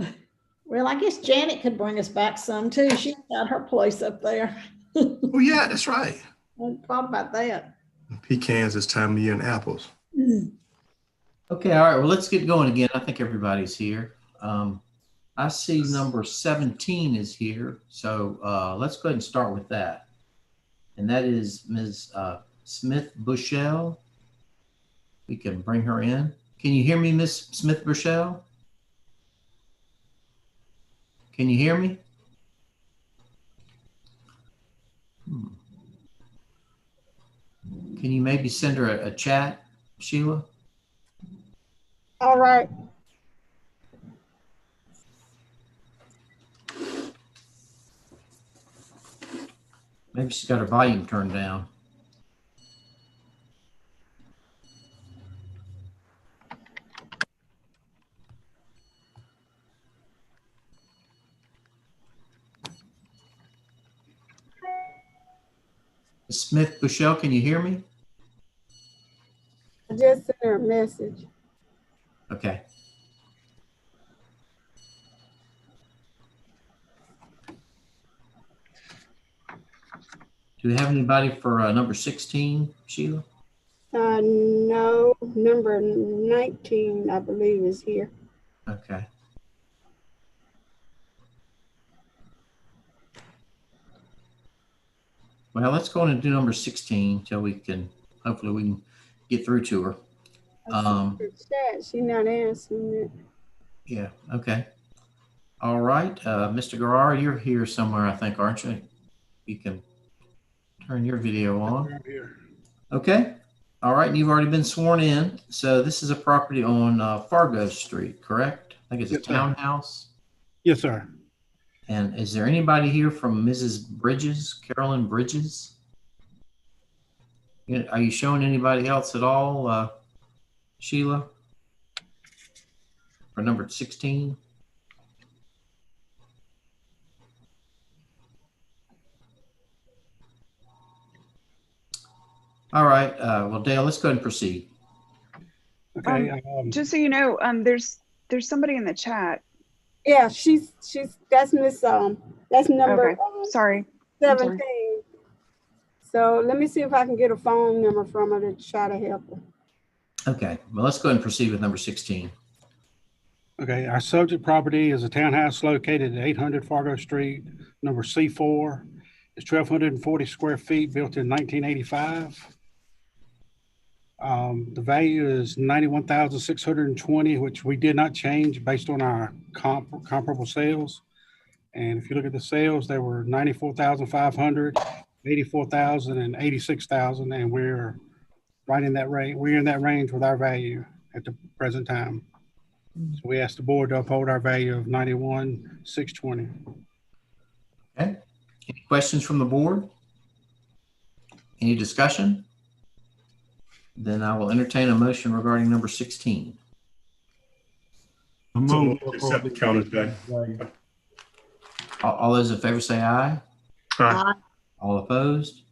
Well, I guess Janet could bring us back some too. She's got her place up there. Oh, yeah, that's right. I thought about that. Pecans this time of year and apples. Okay, all right, well, let's get going again. I think everybody's here. I see number 17 is here, so let's go ahead and start with that. And that is Ms. Smith-Bushell. We can bring her in. Can you hear me, Ms. Smith-Bushell? Can you hear me? Can you maybe send her a chat, Sheila? All right. Maybe she's got her volume turned down. Smith-Bushell, can you hear me? I just sent her a message. Okay. Do we have anybody for number 16, Sheila? No, number 19, I believe, is here. Okay. Well, let's go on and do number 16 till we can, hopefully we can get through to her. She's not answering it. Yeah, okay. All right, Mr. Garrar, you're here somewhere, I think, aren't you? You can turn your video on. Okay. All right, and you've already been sworn in. So this is a property on Fargo Street, correct? I think it's a townhouse. Yes, sir. And is there anybody here from Mrs. Bridges, Carolyn Bridges? Are you showing anybody else at all, Sheila? For number 16? All right, well, Dale, let's go ahead and proceed. Okay. Just so you know, there's somebody in the chat. Yeah, that's Miss that's number Okay. Sorry. 17. So let me see if I can get a phone number from her to try to help her. Okay, well, let's go ahead and proceed with number 16. Okay, our subject property is a townhouse located at 800 Fargo Street, number C4. It's 1,240 square feet, built in 1985. The value is $91,620, which we did not change based on our comparable sales. And if you look at the sales, there were 94,500, 84,000, and 86,000, and we're right in that range. We're in that range with our value at the present time. So we asked the board to uphold our value of 91,620. Okay. Any questions from the board? Any discussion? Then I will entertain a motion regarding number 16. Accept the counter's back. All those in favor say aye. Aye. All opposed?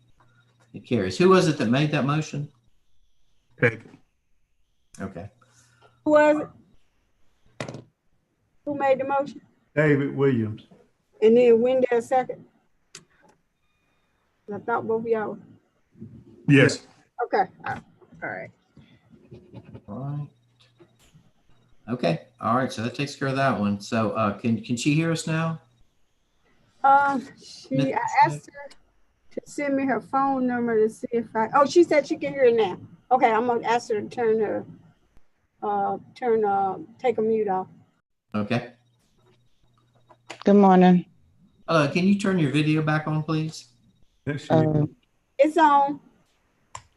It carries. Who was it that made that motion? Peg. Who Okay. was it? Who made the motion? David Williams. And then Wendell second? I thought both of y'all. Yes. Okay. All right. All right. Okay, all right, so that takes care of that one. So can she hear us now? I Miss asked her to send me her phone number to see if oh, she said she can hear it now. Okay, I'm gonna ask her to take a mute off. Okay. Good morning. Can you turn your video back on, please? It's on.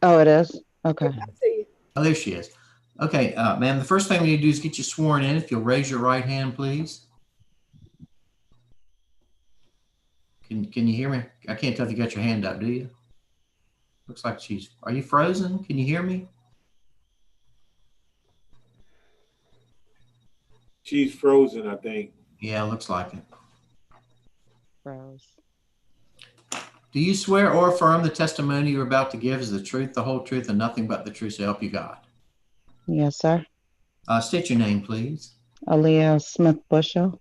Oh, it is? Okay. I see you. Oh, there she is. Okay, ma'am, the first thing we need to do is get you sworn in. If you'll raise your right hand, please. Can you hear me? I can't tell if you got your hand up, do you? Looks like are you frozen? Can you hear me? She's frozen, I think. Yeah, looks like it. Froze. Do you swear or affirm the testimony you're about to give is the truth, the whole truth, and nothing but the truth, so help you God? Yes, sir. State your name, please. Aaliyah Smith Bushel.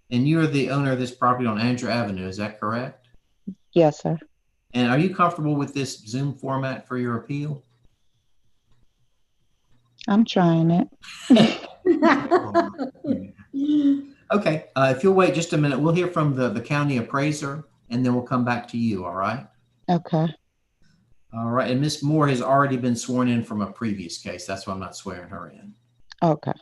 And you are the owner of this property on Andrew Avenue, is that correct? Yes, sir. And are you comfortable with this Zoom format for your appeal? I'm trying it. Okay, if you'll wait just a minute, we'll hear from the county appraiser, and then we'll come back to you, all right? Okay. All right, and Ms. Moore has already been sworn in from a previous case. That's why I'm not swearing her in. Okay.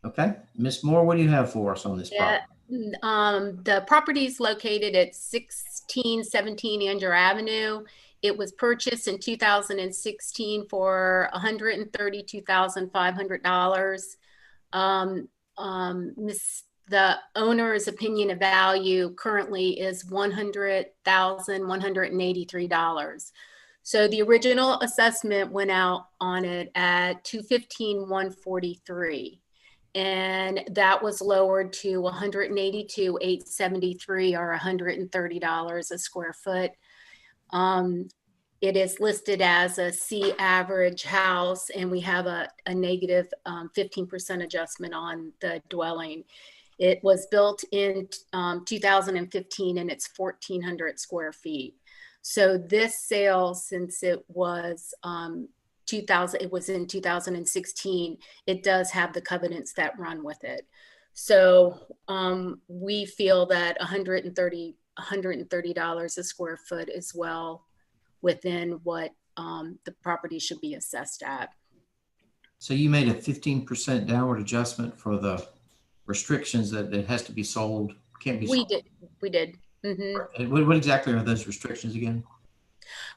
Okay, Ms. Moore, what do you have for us on this property? The property is located at 1617 Andrew Avenue. It was purchased in 2016 for $132,500. The owner's opinion of value currently is $100,183. So the original assessment went out on it at $215,143. And that was lowered to $182,873 or $130 a square foot. It is listed as a C average house, and we have a negative 15% adjustment on the dwelling. It was built in 2015, and it's 1,400 square feet. So this sale, since it was in 2016, it does have the covenants that run with it. So we feel that $130 a square foot is well within what the property should be assessed at. So you made a 15% downward adjustment for the restrictions that it has to be sold, can't be sold. We did. Mm-hmm. What exactly are those restrictions again?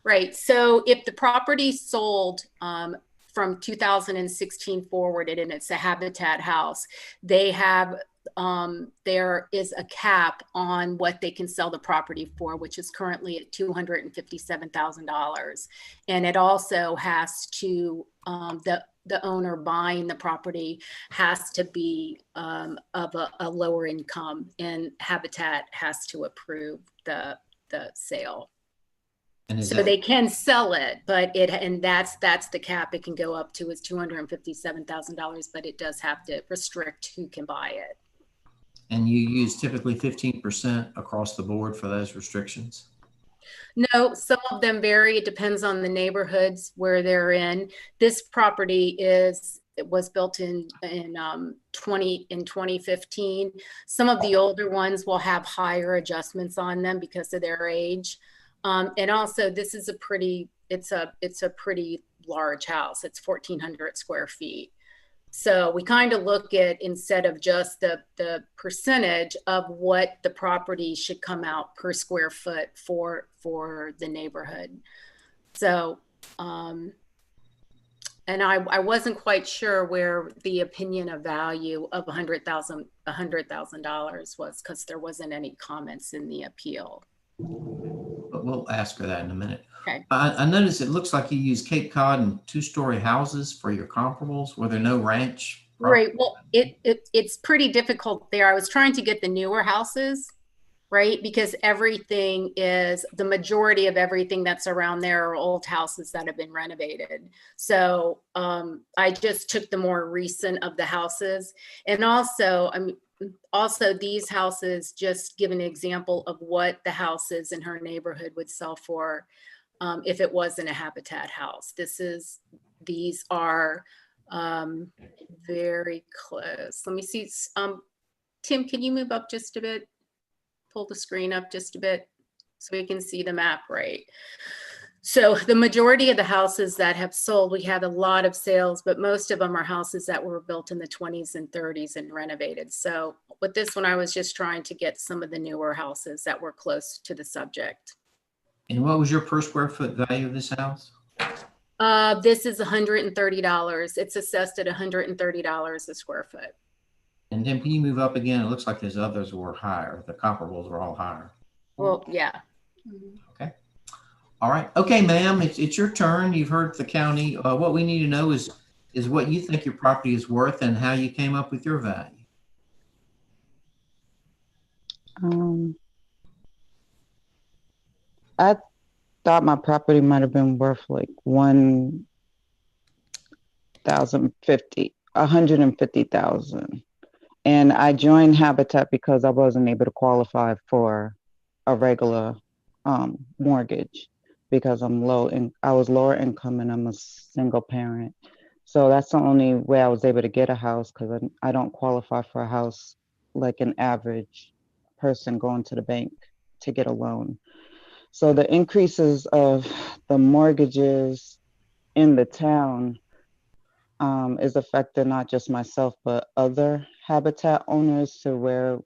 Right. So if the property sold from 2016 forward and it's a habitat house, they have there is a cap on what they can sell the property for, which is currently at $257,000. And it also has to, the owner buying the property has to be of a lower income, and Habitat has to approve the sale. And so they can sell it, but that's the cap it can go up to is $257,000, but it does have to restrict who can buy it. And you use typically 15% across the board for those restrictions? No, some of them vary. It depends on the neighborhoods where they're in. This property was built in 2015. Some of the older ones will have higher adjustments on them because of their age. And also this is it's a pretty large house. It's 1,400 square feet. So we kind of look at, instead of just the percentage of what the property should come out per square foot for the neighborhood. So, and I wasn't quite sure where the opinion of value of $100,000 was, because there wasn't any comments in the appeal. But we'll ask her that in a minute. Okay. I noticed it looks like you use Cape Cod and two-story houses for your comparables. Were there no ranch? Right. Well, it's pretty difficult there. I was trying to get the newer houses, right? Because the majority of everything that's around there are old houses that have been renovated. So I just took the more recent of the houses. And also, also these houses just give an example of what the houses in her neighborhood would sell for if it wasn't a Habitat house. These are Very close. Let me see. Tim, can you move up just a bit? Pull the screen up just a bit so we can see the map right. So the majority of the houses that have sold, we had a lot of sales, but most of them are houses that were built in the 20s and 30s and renovated. So with this one, I was just trying to get some of the newer houses that were close to the subject. And what was your per square foot value of this house? This is $130. It's assessed at $130 a square foot. And then can you move up again? It looks like those others were higher. The comparables were all higher. Well, yeah. Okay. All right. Okay, ma'am, it's your turn. You've heard the county. What we need to know is what you think your property is worth and how you came up with your value. I thought my property might have been worth like $150,000. And I joined Habitat because I wasn't able to qualify for a regular mortgage because I was lower income and I'm a single parent. So that's the only way I was able to get a house, because I don't qualify for a house like an average person going to the bank to get a loan. So the increases of the mortgages in the town is affecting not just myself, but other Habitat owners, to where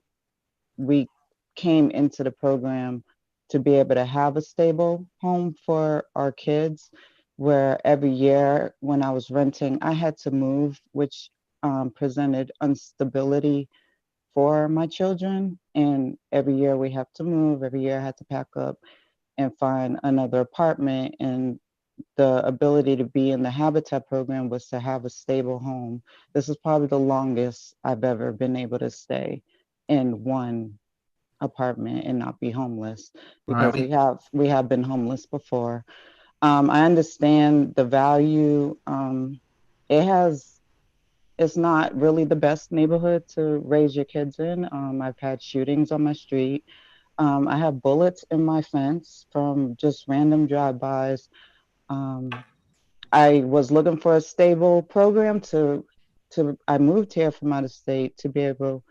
we came into the program to be able to have a stable home for our kids, where every year when I was renting, I had to move, which presented instability for my children. And every year we have to move, every year I had to pack up and find another apartment. And the ability to be in the Habitat program was to have a stable home. This is probably the longest I've ever been able to stay in one apartment and not be homeless, because we have been homeless before. I understand the value. It's not really the best neighborhood to raise your kids in. I've had shootings on my street. I have bullets in my fence from just random drive-bys. I was looking for a stable program I moved here from out of state to be able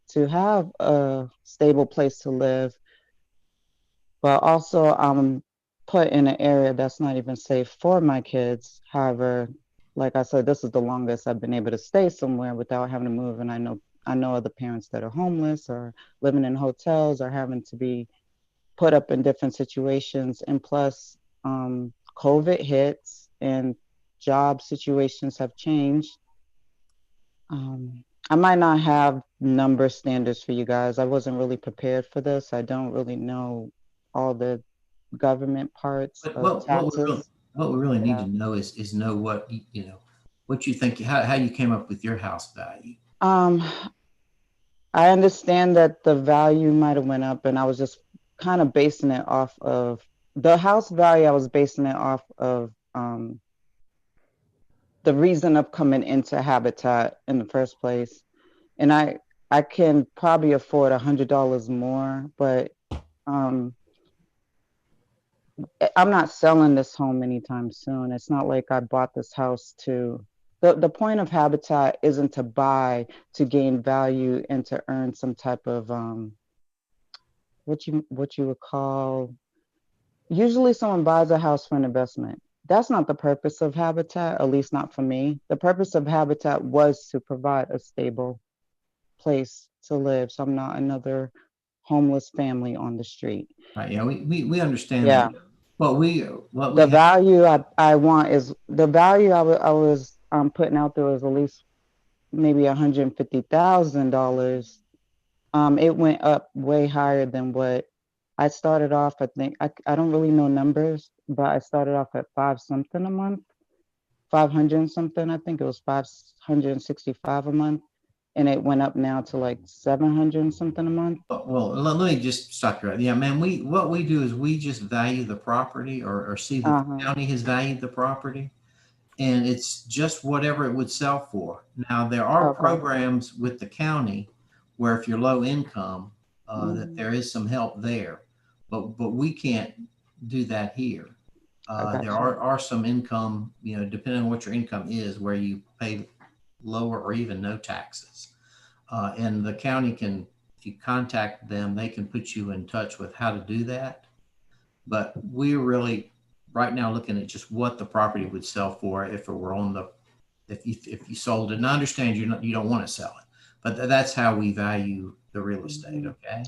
to have a stable place to live, but also I'm put in an area that's not even safe for my kids. However, like I said, this is the longest I've been able to stay somewhere without having to move. And I know other parents that are homeless or living in hotels or having to be put up in different situations. And plus, COVID hits and job situations have changed. I might not have number standards for you guys. I wasn't really prepared for this. I don't really know all the government parts of taxes. What we really need to know is know what what you think, how you came up with your house value. I understand that the value might have went up, and I was just kind of basing it off of the house value. I was basing it off of the reason of coming into Habitat in the first place. And I can probably afford $100 more, but I'm not selling this home anytime soon. It's not like I bought this house the point of Habitat isn't to buy to gain value and to earn some type of what you would call, usually someone buys a house for an investment. That's not the purpose of Habitat, at least not for me. The purpose of Habitat was to provide a stable place to live, so I'm not another homeless family on the street. Right. Yeah, we understand. Yeah. That. The value I want is the value I was putting out there was at least maybe $150,000. It went up way higher than what I started off. I think I don't really know numbers, but I started off at 500 something a month, 500 something. I think it was 565 a month, and it went up now to like 700 something a month. Well, let me just stop you right. Yeah, man. What we do is we just value the property, or see that the county has valued the property, and it's just whatever it would sell for. Now there are programs with the county where if you're low income, that there is some help there, but we can't do that here. There are some income, depending on what your income is, where you pay lower or even no taxes. And the county can, if you contact them, they can put you in touch with how to do that. But we're really right now looking at just what the property would sell for if it were on the, if you sold it. And I understand you don't want to sell it, but that's how we value the real estate. Okay.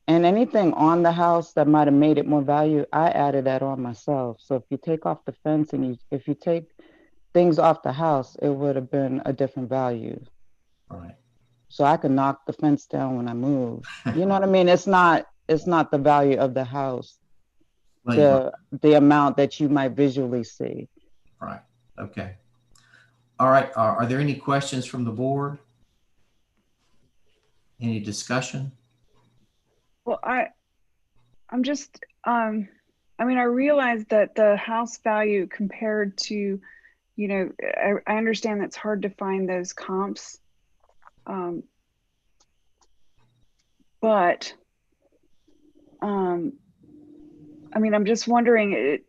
And anything on the house that might have made it more value, I added that on myself. So if you take off the fence and if you take things off the house, it would have been a different value. Right. So I could knock the fence down when I move. You know what I mean? It's not the value of the house, the amount that you might visually see. Right. Okay. All right. Are there any questions from the board? Any discussion? Well, I'm just, I mean, I realize that the house value compared to, I understand that's hard to find those comps. But, I mean, I'm just wondering,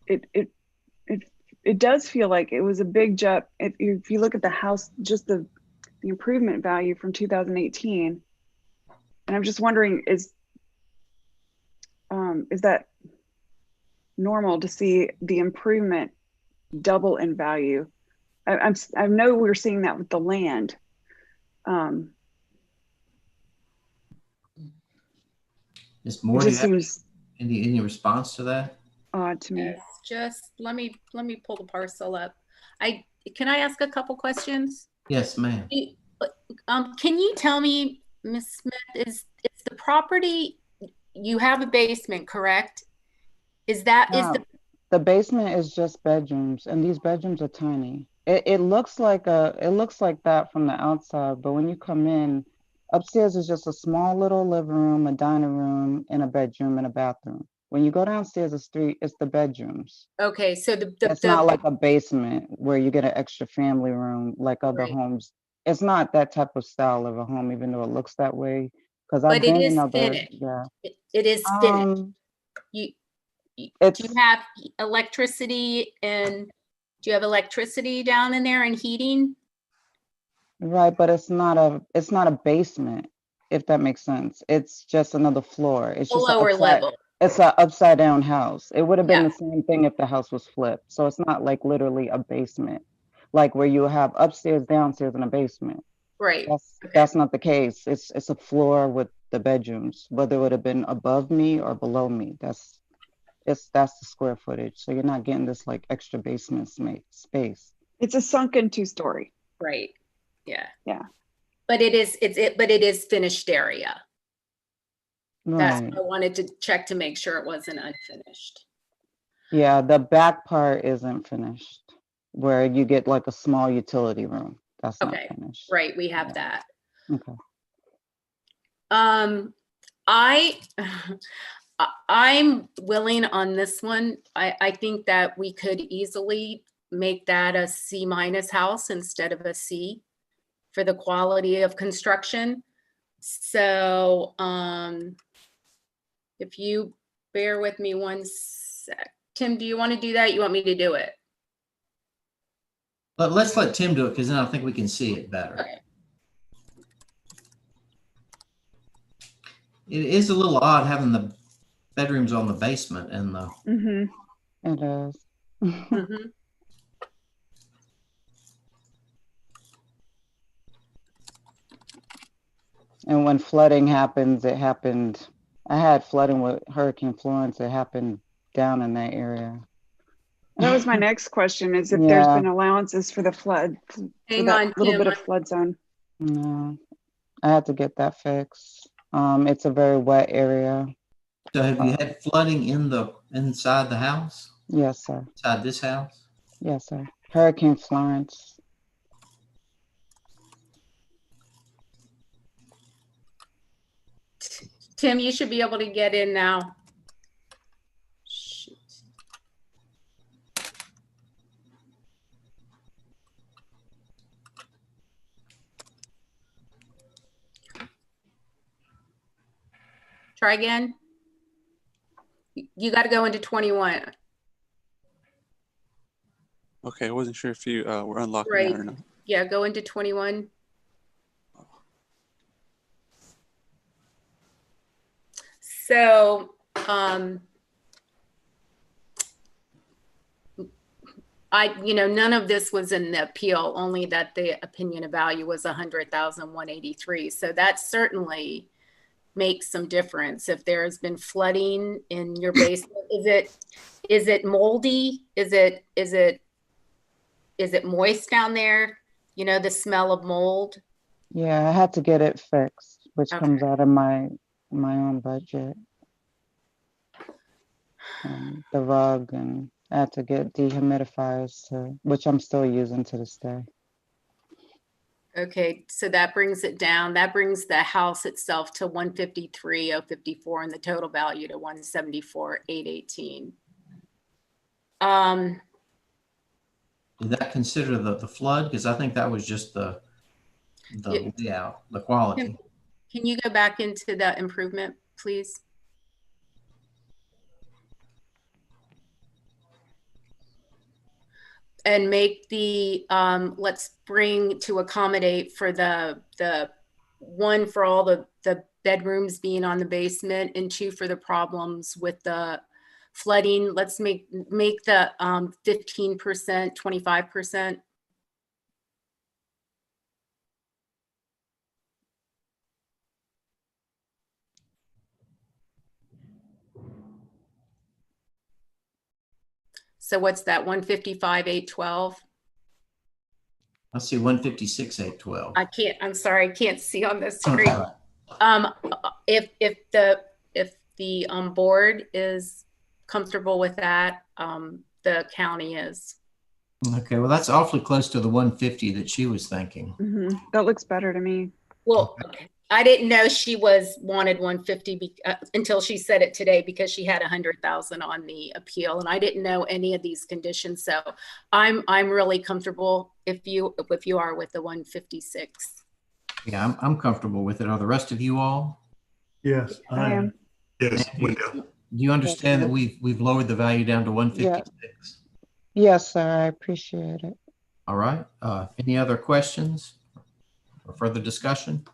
it does feel like it was a big jump. If you look at the house, just the improvement value from 2018, and I'm just wondering, is that normal to see the improvement double in value? I know we're seeing that with the land. Ms. Moore, do you have any response to that? Odd to me. Yes, just let me pull the parcel up. Can I ask a couple questions? Yes, ma'am. Can you tell me, Ms. Smith, is the property, you have a basement, correct? The basement is just bedrooms, and these bedrooms are tiny. It looks like that from the outside, but when you come in, upstairs is just a small little living room, a dining room, and a bedroom and a bathroom. When you go downstairs the street, it's the bedrooms. Okay, so it's not like a basement where you get an extra family room like other homes. It's not that type of style of a home, even though it looks that way. Because I've been in other, finished. It is finished. Do you have electricity down in there and heating? Right, but it's not a basement, if that makes sense. It's just another floor. It's just a lower level. It's an upside down house. It would have been the same thing if the house was flipped. So it's not like literally a basement, like where you have upstairs, downstairs, and a basement. Right. That's not the case. It's a floor with the bedrooms, whether it would have been above me or below me. That's the square footage. So you're not getting this like extra basement space. It's a sunken 2-story. Right. Yeah. Yeah. But it is finished area. Right. That's what I wanted to check to make sure it wasn't unfinished. Yeah, the back part isn't finished, where you get like a small utility room. That's not finished. Right, we have that. Okay. I'm willing on this one. I think that we could easily make that a C- house instead of a C for the quality of construction. So if you bear with me one sec. Tim, do you want to do that? You want me to do it? But let's let Tim do it, because then I think we can see it better. Okay. It is a little odd having the bedrooms on the basement and the. Mm-hmm. It is. Mm-hmm. And when flooding happens, it happened. I had flooding with Hurricane Florence. It happened down in that area. That was my next question: is if there's been allowances for the flood, Hang on, little Tim. bit of flood zone. No, I had to get that fixed. It's a very wet area. So have you had flooding inside the house? Yes, sir. Inside this house? Yes, sir. Hurricane Florence. Tim, you should be able to get in now. Shoot. Try again. You got to go into 21. Okay, I wasn't sure if you were unlocking Right. that or not. Yeah, go into 21. So, none of this was in the appeal, only that the opinion of value was 100,183. So that certainly makes some difference. If there has been flooding in your basement, is it moldy? Is it moist down there? You know, the smell of mold? Yeah, I had to get it fixed, which Okay. comes out of my own budget. The rug, and I had to get dehumidifiers which I'm still using to this day. Okay, so that brings it down. That brings the house itself to 153,054 and the total value to 174,818. Did that consider the flood? Because I think that was just the layout, the quality. Can you go back into the improvement, please? And make the, let's bring to accommodate for the one for all the bedrooms being on the basement, and 2 for the problems with the flooding. Let's make the 15%, 25%. So what's that, 155,812? I see 156,812. I'm sorry, I can't see on this screen. If the board is comfortable with that, the county is. Okay, well, that's awfully close to the 150 that she was thinking. That looks better to me. Well, okay. I didn't know she wanted 150 until she said it today, because she had 100,000 on the appeal, and I didn't know any of these conditions. So I'm really comfortable if you are with the 156. Yeah, I'm comfortable with it. Are the rest of you all? Yes, I am. Yes, Do you understand that we've lowered the value down to 156? Yes, sir. I appreciate it. All right. Any other questions or further discussion?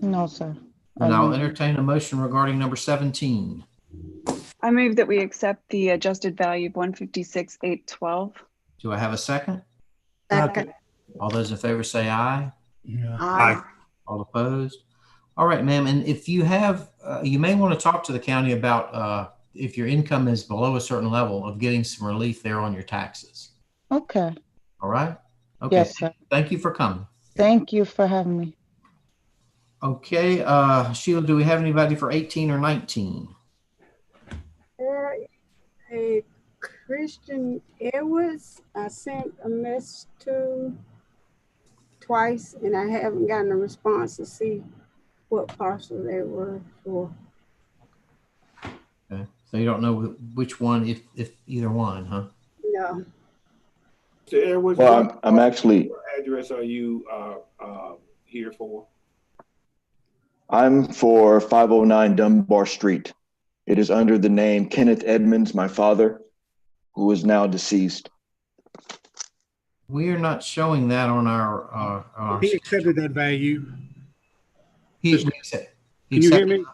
No, sir. And I'll entertain a motion regarding number 17. I move that we accept the adjusted value of 156,812. Do I have a second? Second. All those in favor say aye. Yeah. Aye. All opposed? All right, ma'am. And if you have, you may want to talk to the county about if your income is below a certain level, of getting some relief there on your taxes. Okay. All right? Okay. Yes, sir. Thank you for coming. Thank you for having me. Okay, Sheila, do we have anybody for 18 or 19? A Christian Edwards, I sent a message to twice, and I haven't gotten a response to see what parcel they were for. Okay, so you don't know which one, if either one, huh? No. Well, I'm actually. What address are you here for? I'm for 509 Dunbar Street. It is under the name Kenneth Edmonds, my father, who is now deceased. We are not showing that on our He accepted that value. Can you hear me?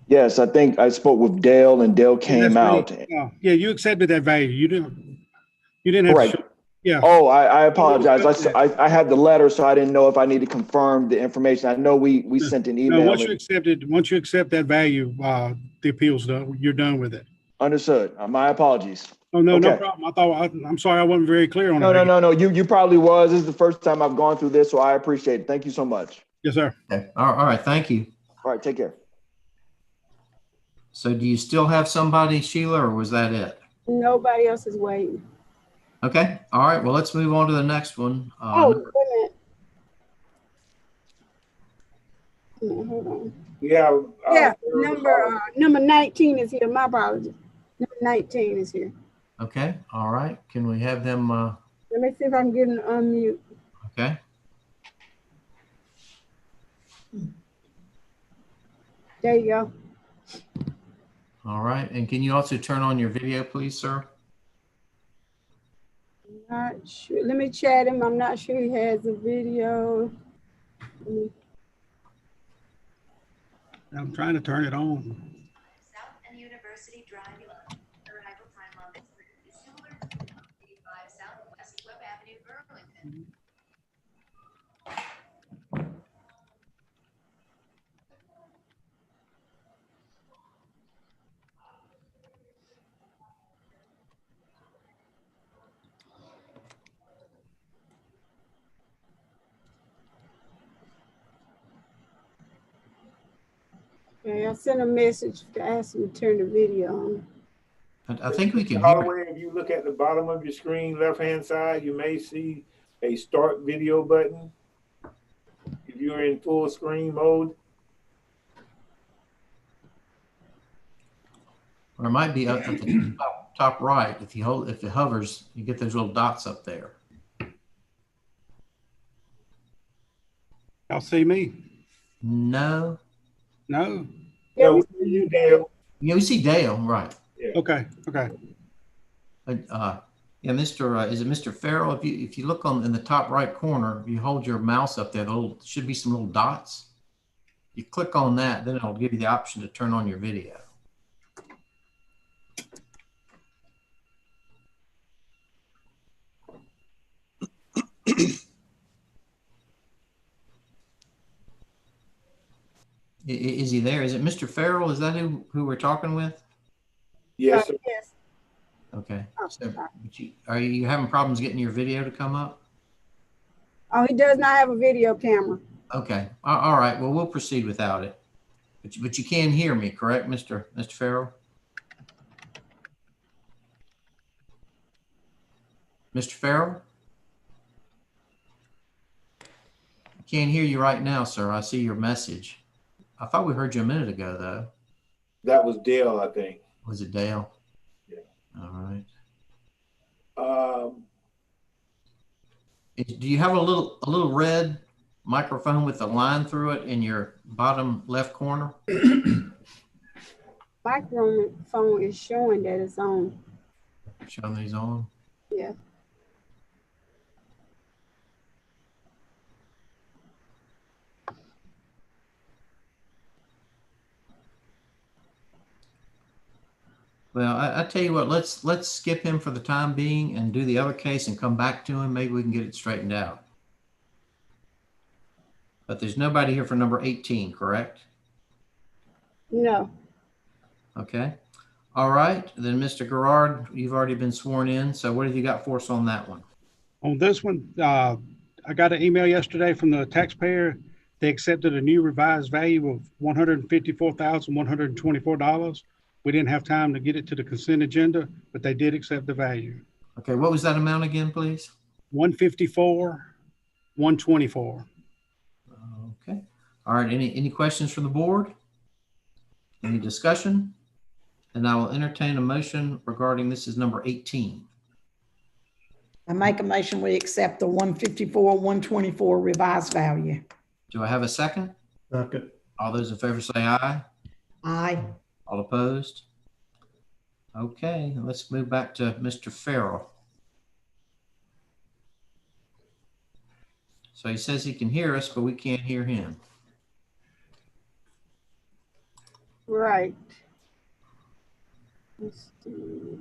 Yes, I think I spoke with Dale, and Dale came out. Yeah, you accepted that value. You didn't have Right. to show. Yeah. Oh, I apologize. I had the letter, so I didn't know if I need to confirm the information. I know we sent an email. No, once you accept that value, the appeal's done. You're done with it. Understood. My apologies. Oh, no, no Okay. problem. I'm sorry I wasn't very clear on No, it. no. You probably was. This is the first time I've gone through this, so I appreciate it. Thank you so much. Yes, sir. Okay. All right. Thank you. All right. Take care. So do you still have somebody, Sheila, or was that it? Nobody else is waiting. Okay. All right. Well, let's move on to the next one. Wait a minute. Hold on. Yeah. Number 19 is here. My apologies. Number 19 is here. Okay. All right. Can we have them? Let me see if I can get an unmute. Okay. There you go. All right. And can you also turn on your video, please, sir? Not sure. Let me chat him. I'm not sure he has a video. I'm trying to turn it on. South and University Drive. Arrival time on this route is similar to 85 Southwest Webb Avenue, Burlington. Okay, I sent a message to ask him to turn the video on. I think we can hear. Holloway, if you look at the bottom of your screen, left-hand side, you may see a start video button. If you're in full screen mode. Or it might be up at the top right. If it hovers, you get those little dots up there. Y'all see me? No. No? Yeah, we see you, Dale. Yeah, we see Dale, right. Yeah. Okay, okay. Yeah, Mr. Is it Mr. Farrell? If you look in the top right corner, if you hold your mouse up there, there should be some little dots. You click on that, then it'll give you the option to turn on your video. Is he there? Is it Mr. Farrell? Is that who we're talking with? Yes. Yes. Okay. So, are you having problems getting your video to come up? Oh, he does not have a video camera. Okay. All right. Well, we'll proceed without it. But you can hear me, correct, Mr. Farrell? Mr. Farrell? I can't hear you right now, sir. I see your message. I thought we heard you a minute ago, though. That was Dale, I think. Was it Dale? Yeah. All right. Um, Do you have a little red microphone with a line through it in your bottom left corner? Microphone is showing that it's on. Showing these on? Yeah. Well, I tell you what, let's skip him for the time being and do the other case and come back to him. Maybe we can get it straightened out. But there's nobody here for number 18, correct? No. Okay. All right. Then Mr. Gerard, you've already been sworn in. So what have you got for us on that one? On this one, I got an email yesterday from the taxpayer. They accepted a new revised value of $154,124. We didn't have time to get it to the consent agenda, but they did accept the value. Okay. What was that amount again, please? $154,124. Okay. All right. Any questions from the board? Any discussion? And I will entertain a motion regarding this is number 18. I make a motion we accept the 154,124 revised value. Do I have a second? Second. All those in favor say aye. Aye. All opposed? Okay, let's move back to Mr. Farrell. So he says he can hear us, but we can't hear him. Right. Let's see.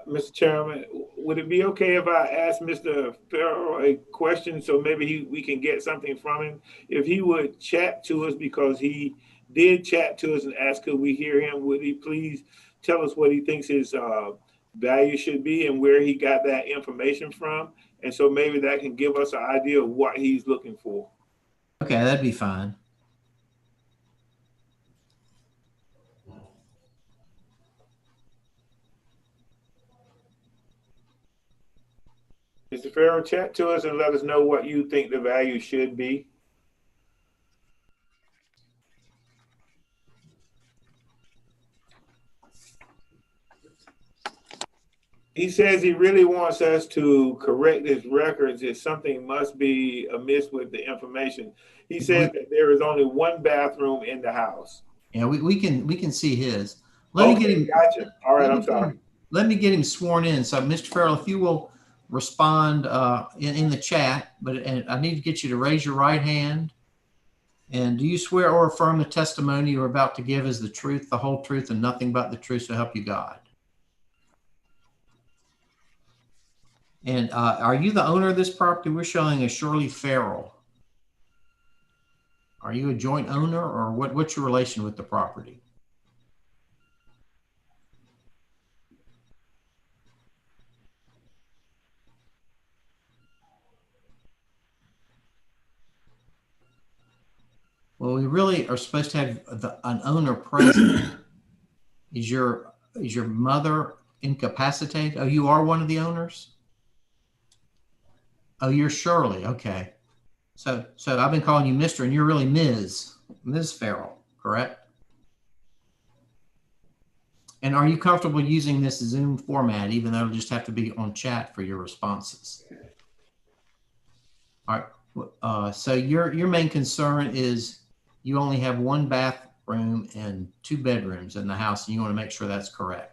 Mr. Chairman, would it be okay if I ask Mr. Farrell a question so maybe we can get something from him? If he would chat to us, because he did chat to us and ask could we hear him, would he please tell us what he thinks his value should be and where he got that information from? And so maybe that can give us an idea of what he's looking for. Okay, that'd be fine. Mr. Farrell, chat to us and let us know what you think the value should be. He says he really wants us to correct his records if something must be amiss with the information. He says that there is only one bathroom in the house. Yeah, we can see his. Let me get him. Gotcha. All right, I'm sorry. Let me get him sworn in. So, Mr. Farrell, if you will respond in the chat, and I need to get you to raise your right hand. And do you swear or affirm the testimony you're about to give is the truth, the whole truth, and nothing but the truth, so help you God? And are you the owner of this property? We're showing a Shirley Farrell. Are you a joint owner, or what's your relation with the property? Well, we really are supposed to have an owner present. Is your mother incapacitated? Oh, you are one of the owners? Oh, you're Shirley. Okay. So I've been calling you Mr. and you're really Ms. Farrell, correct? And are you comfortable using this Zoom format, even though it'll just have to be on chat for your responses? All right. So your main concern is you only have one bathroom and 2 bedrooms in the house, and you want to make sure that's correct.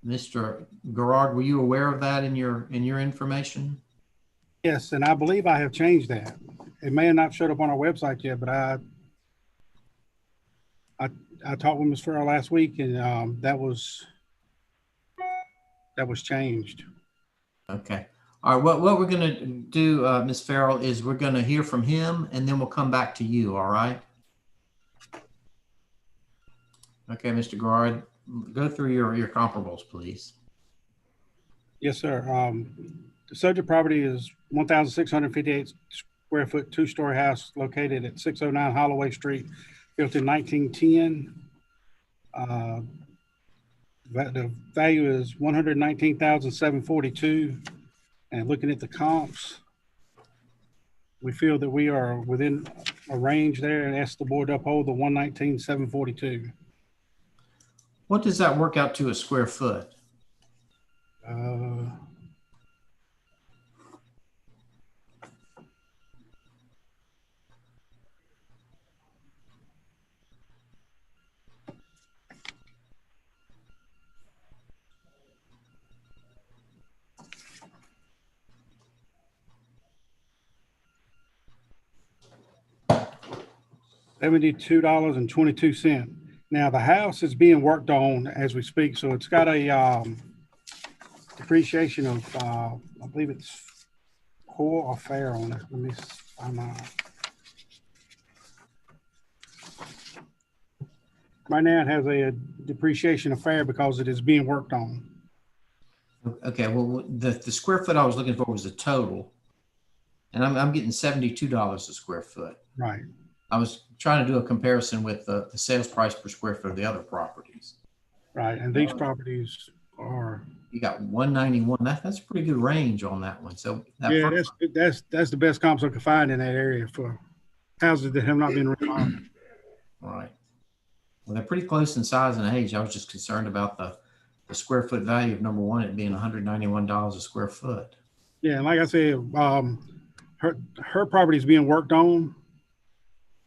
Mr. Gerard, were you aware of that in your information? Yes, and I believe I have changed that. It may have not showed up on our website yet, but I talked with Ms. Farrell last week, and that was changed. Okay. All right. What we're going to do, Ms. Farrell, is we're going to hear from him, and then we'll come back to you. All right. Okay, Mr. Gerard, go through your comparables, please. Yes, sir. The subject property is 1,658 square foot, 2-story house located at 609 Holloway Street, built in 1910. The value is $119,742. And looking at the comps, we feel that we are within a range there, and ask the board to uphold the $119,742. What does that work out to a square foot? $72.22. Now the house is being worked on as we speak, so it's got a depreciation of I believe it's core or fair on it. Let me find my. Right now it has a depreciation of fair because it is being worked on. Okay, well, the square foot I was looking for was the total, and I'm getting $72 a square foot. Right. I was trying to do a comparison with the sales price per square foot of the other properties. Right, and these properties are. You got 191. That's a pretty good range on that one. So that Yeah, that's the best comps I could find in that area for houses that have not been remodeled. Right. Well, they're pretty close in size and age. I was just concerned about the square foot value of number one, it being $191 a square foot. Yeah, and like I said, her property is being worked on.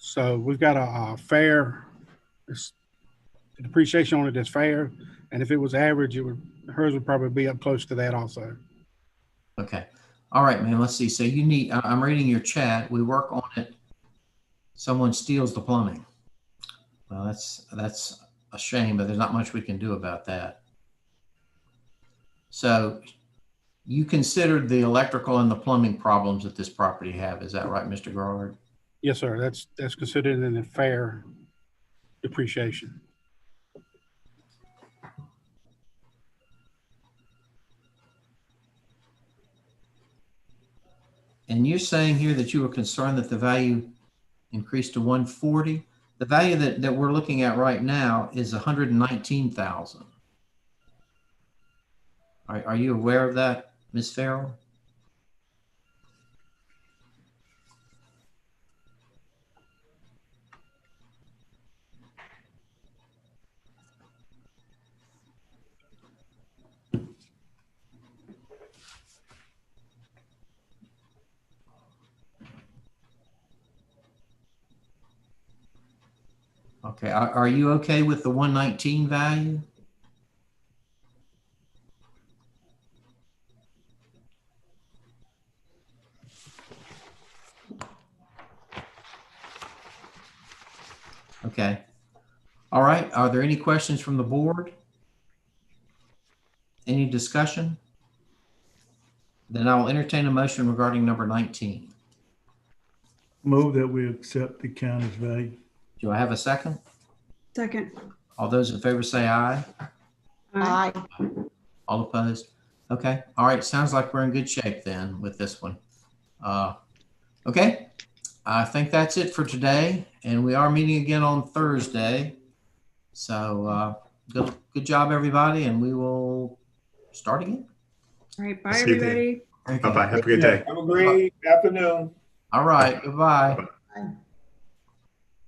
So we've got a fair depreciation on it that's fair. And if it was average, hers would probably be up close to that also. Okay. All right, man. Let's see. So you need, I'm reading your chat. We work on it. Someone steals the plumbing. Well, that's a shame, but there's not much we can do about that. So you considered the electrical and the plumbing problems that this property have. Is that right, Mr. Gerard? Yes, sir. That's considered in a fair depreciation. And you're saying here that you were concerned that the value increased to 140. The value that we're looking at right now is 119,000. Are you aware of that, Ms. Farrell? Okay, are you okay with the 119 value? Okay. All right. Are there any questions from the board? Any discussion? Then I will entertain a motion regarding number 19. Move that we accept the county's value. Do I have a second? Second. All those in favor say aye. Aye. All opposed? Okay. All right. Sounds like we're in good shape then with this one. Okay. I think that's it for today. And we are meeting again on Thursday. So good job, everybody. And we will start again. All right. Bye, everybody. Okay. Bye-bye. Have a good day. Have a great afternoon. All right. Goodbye. Bye-bye. Aye.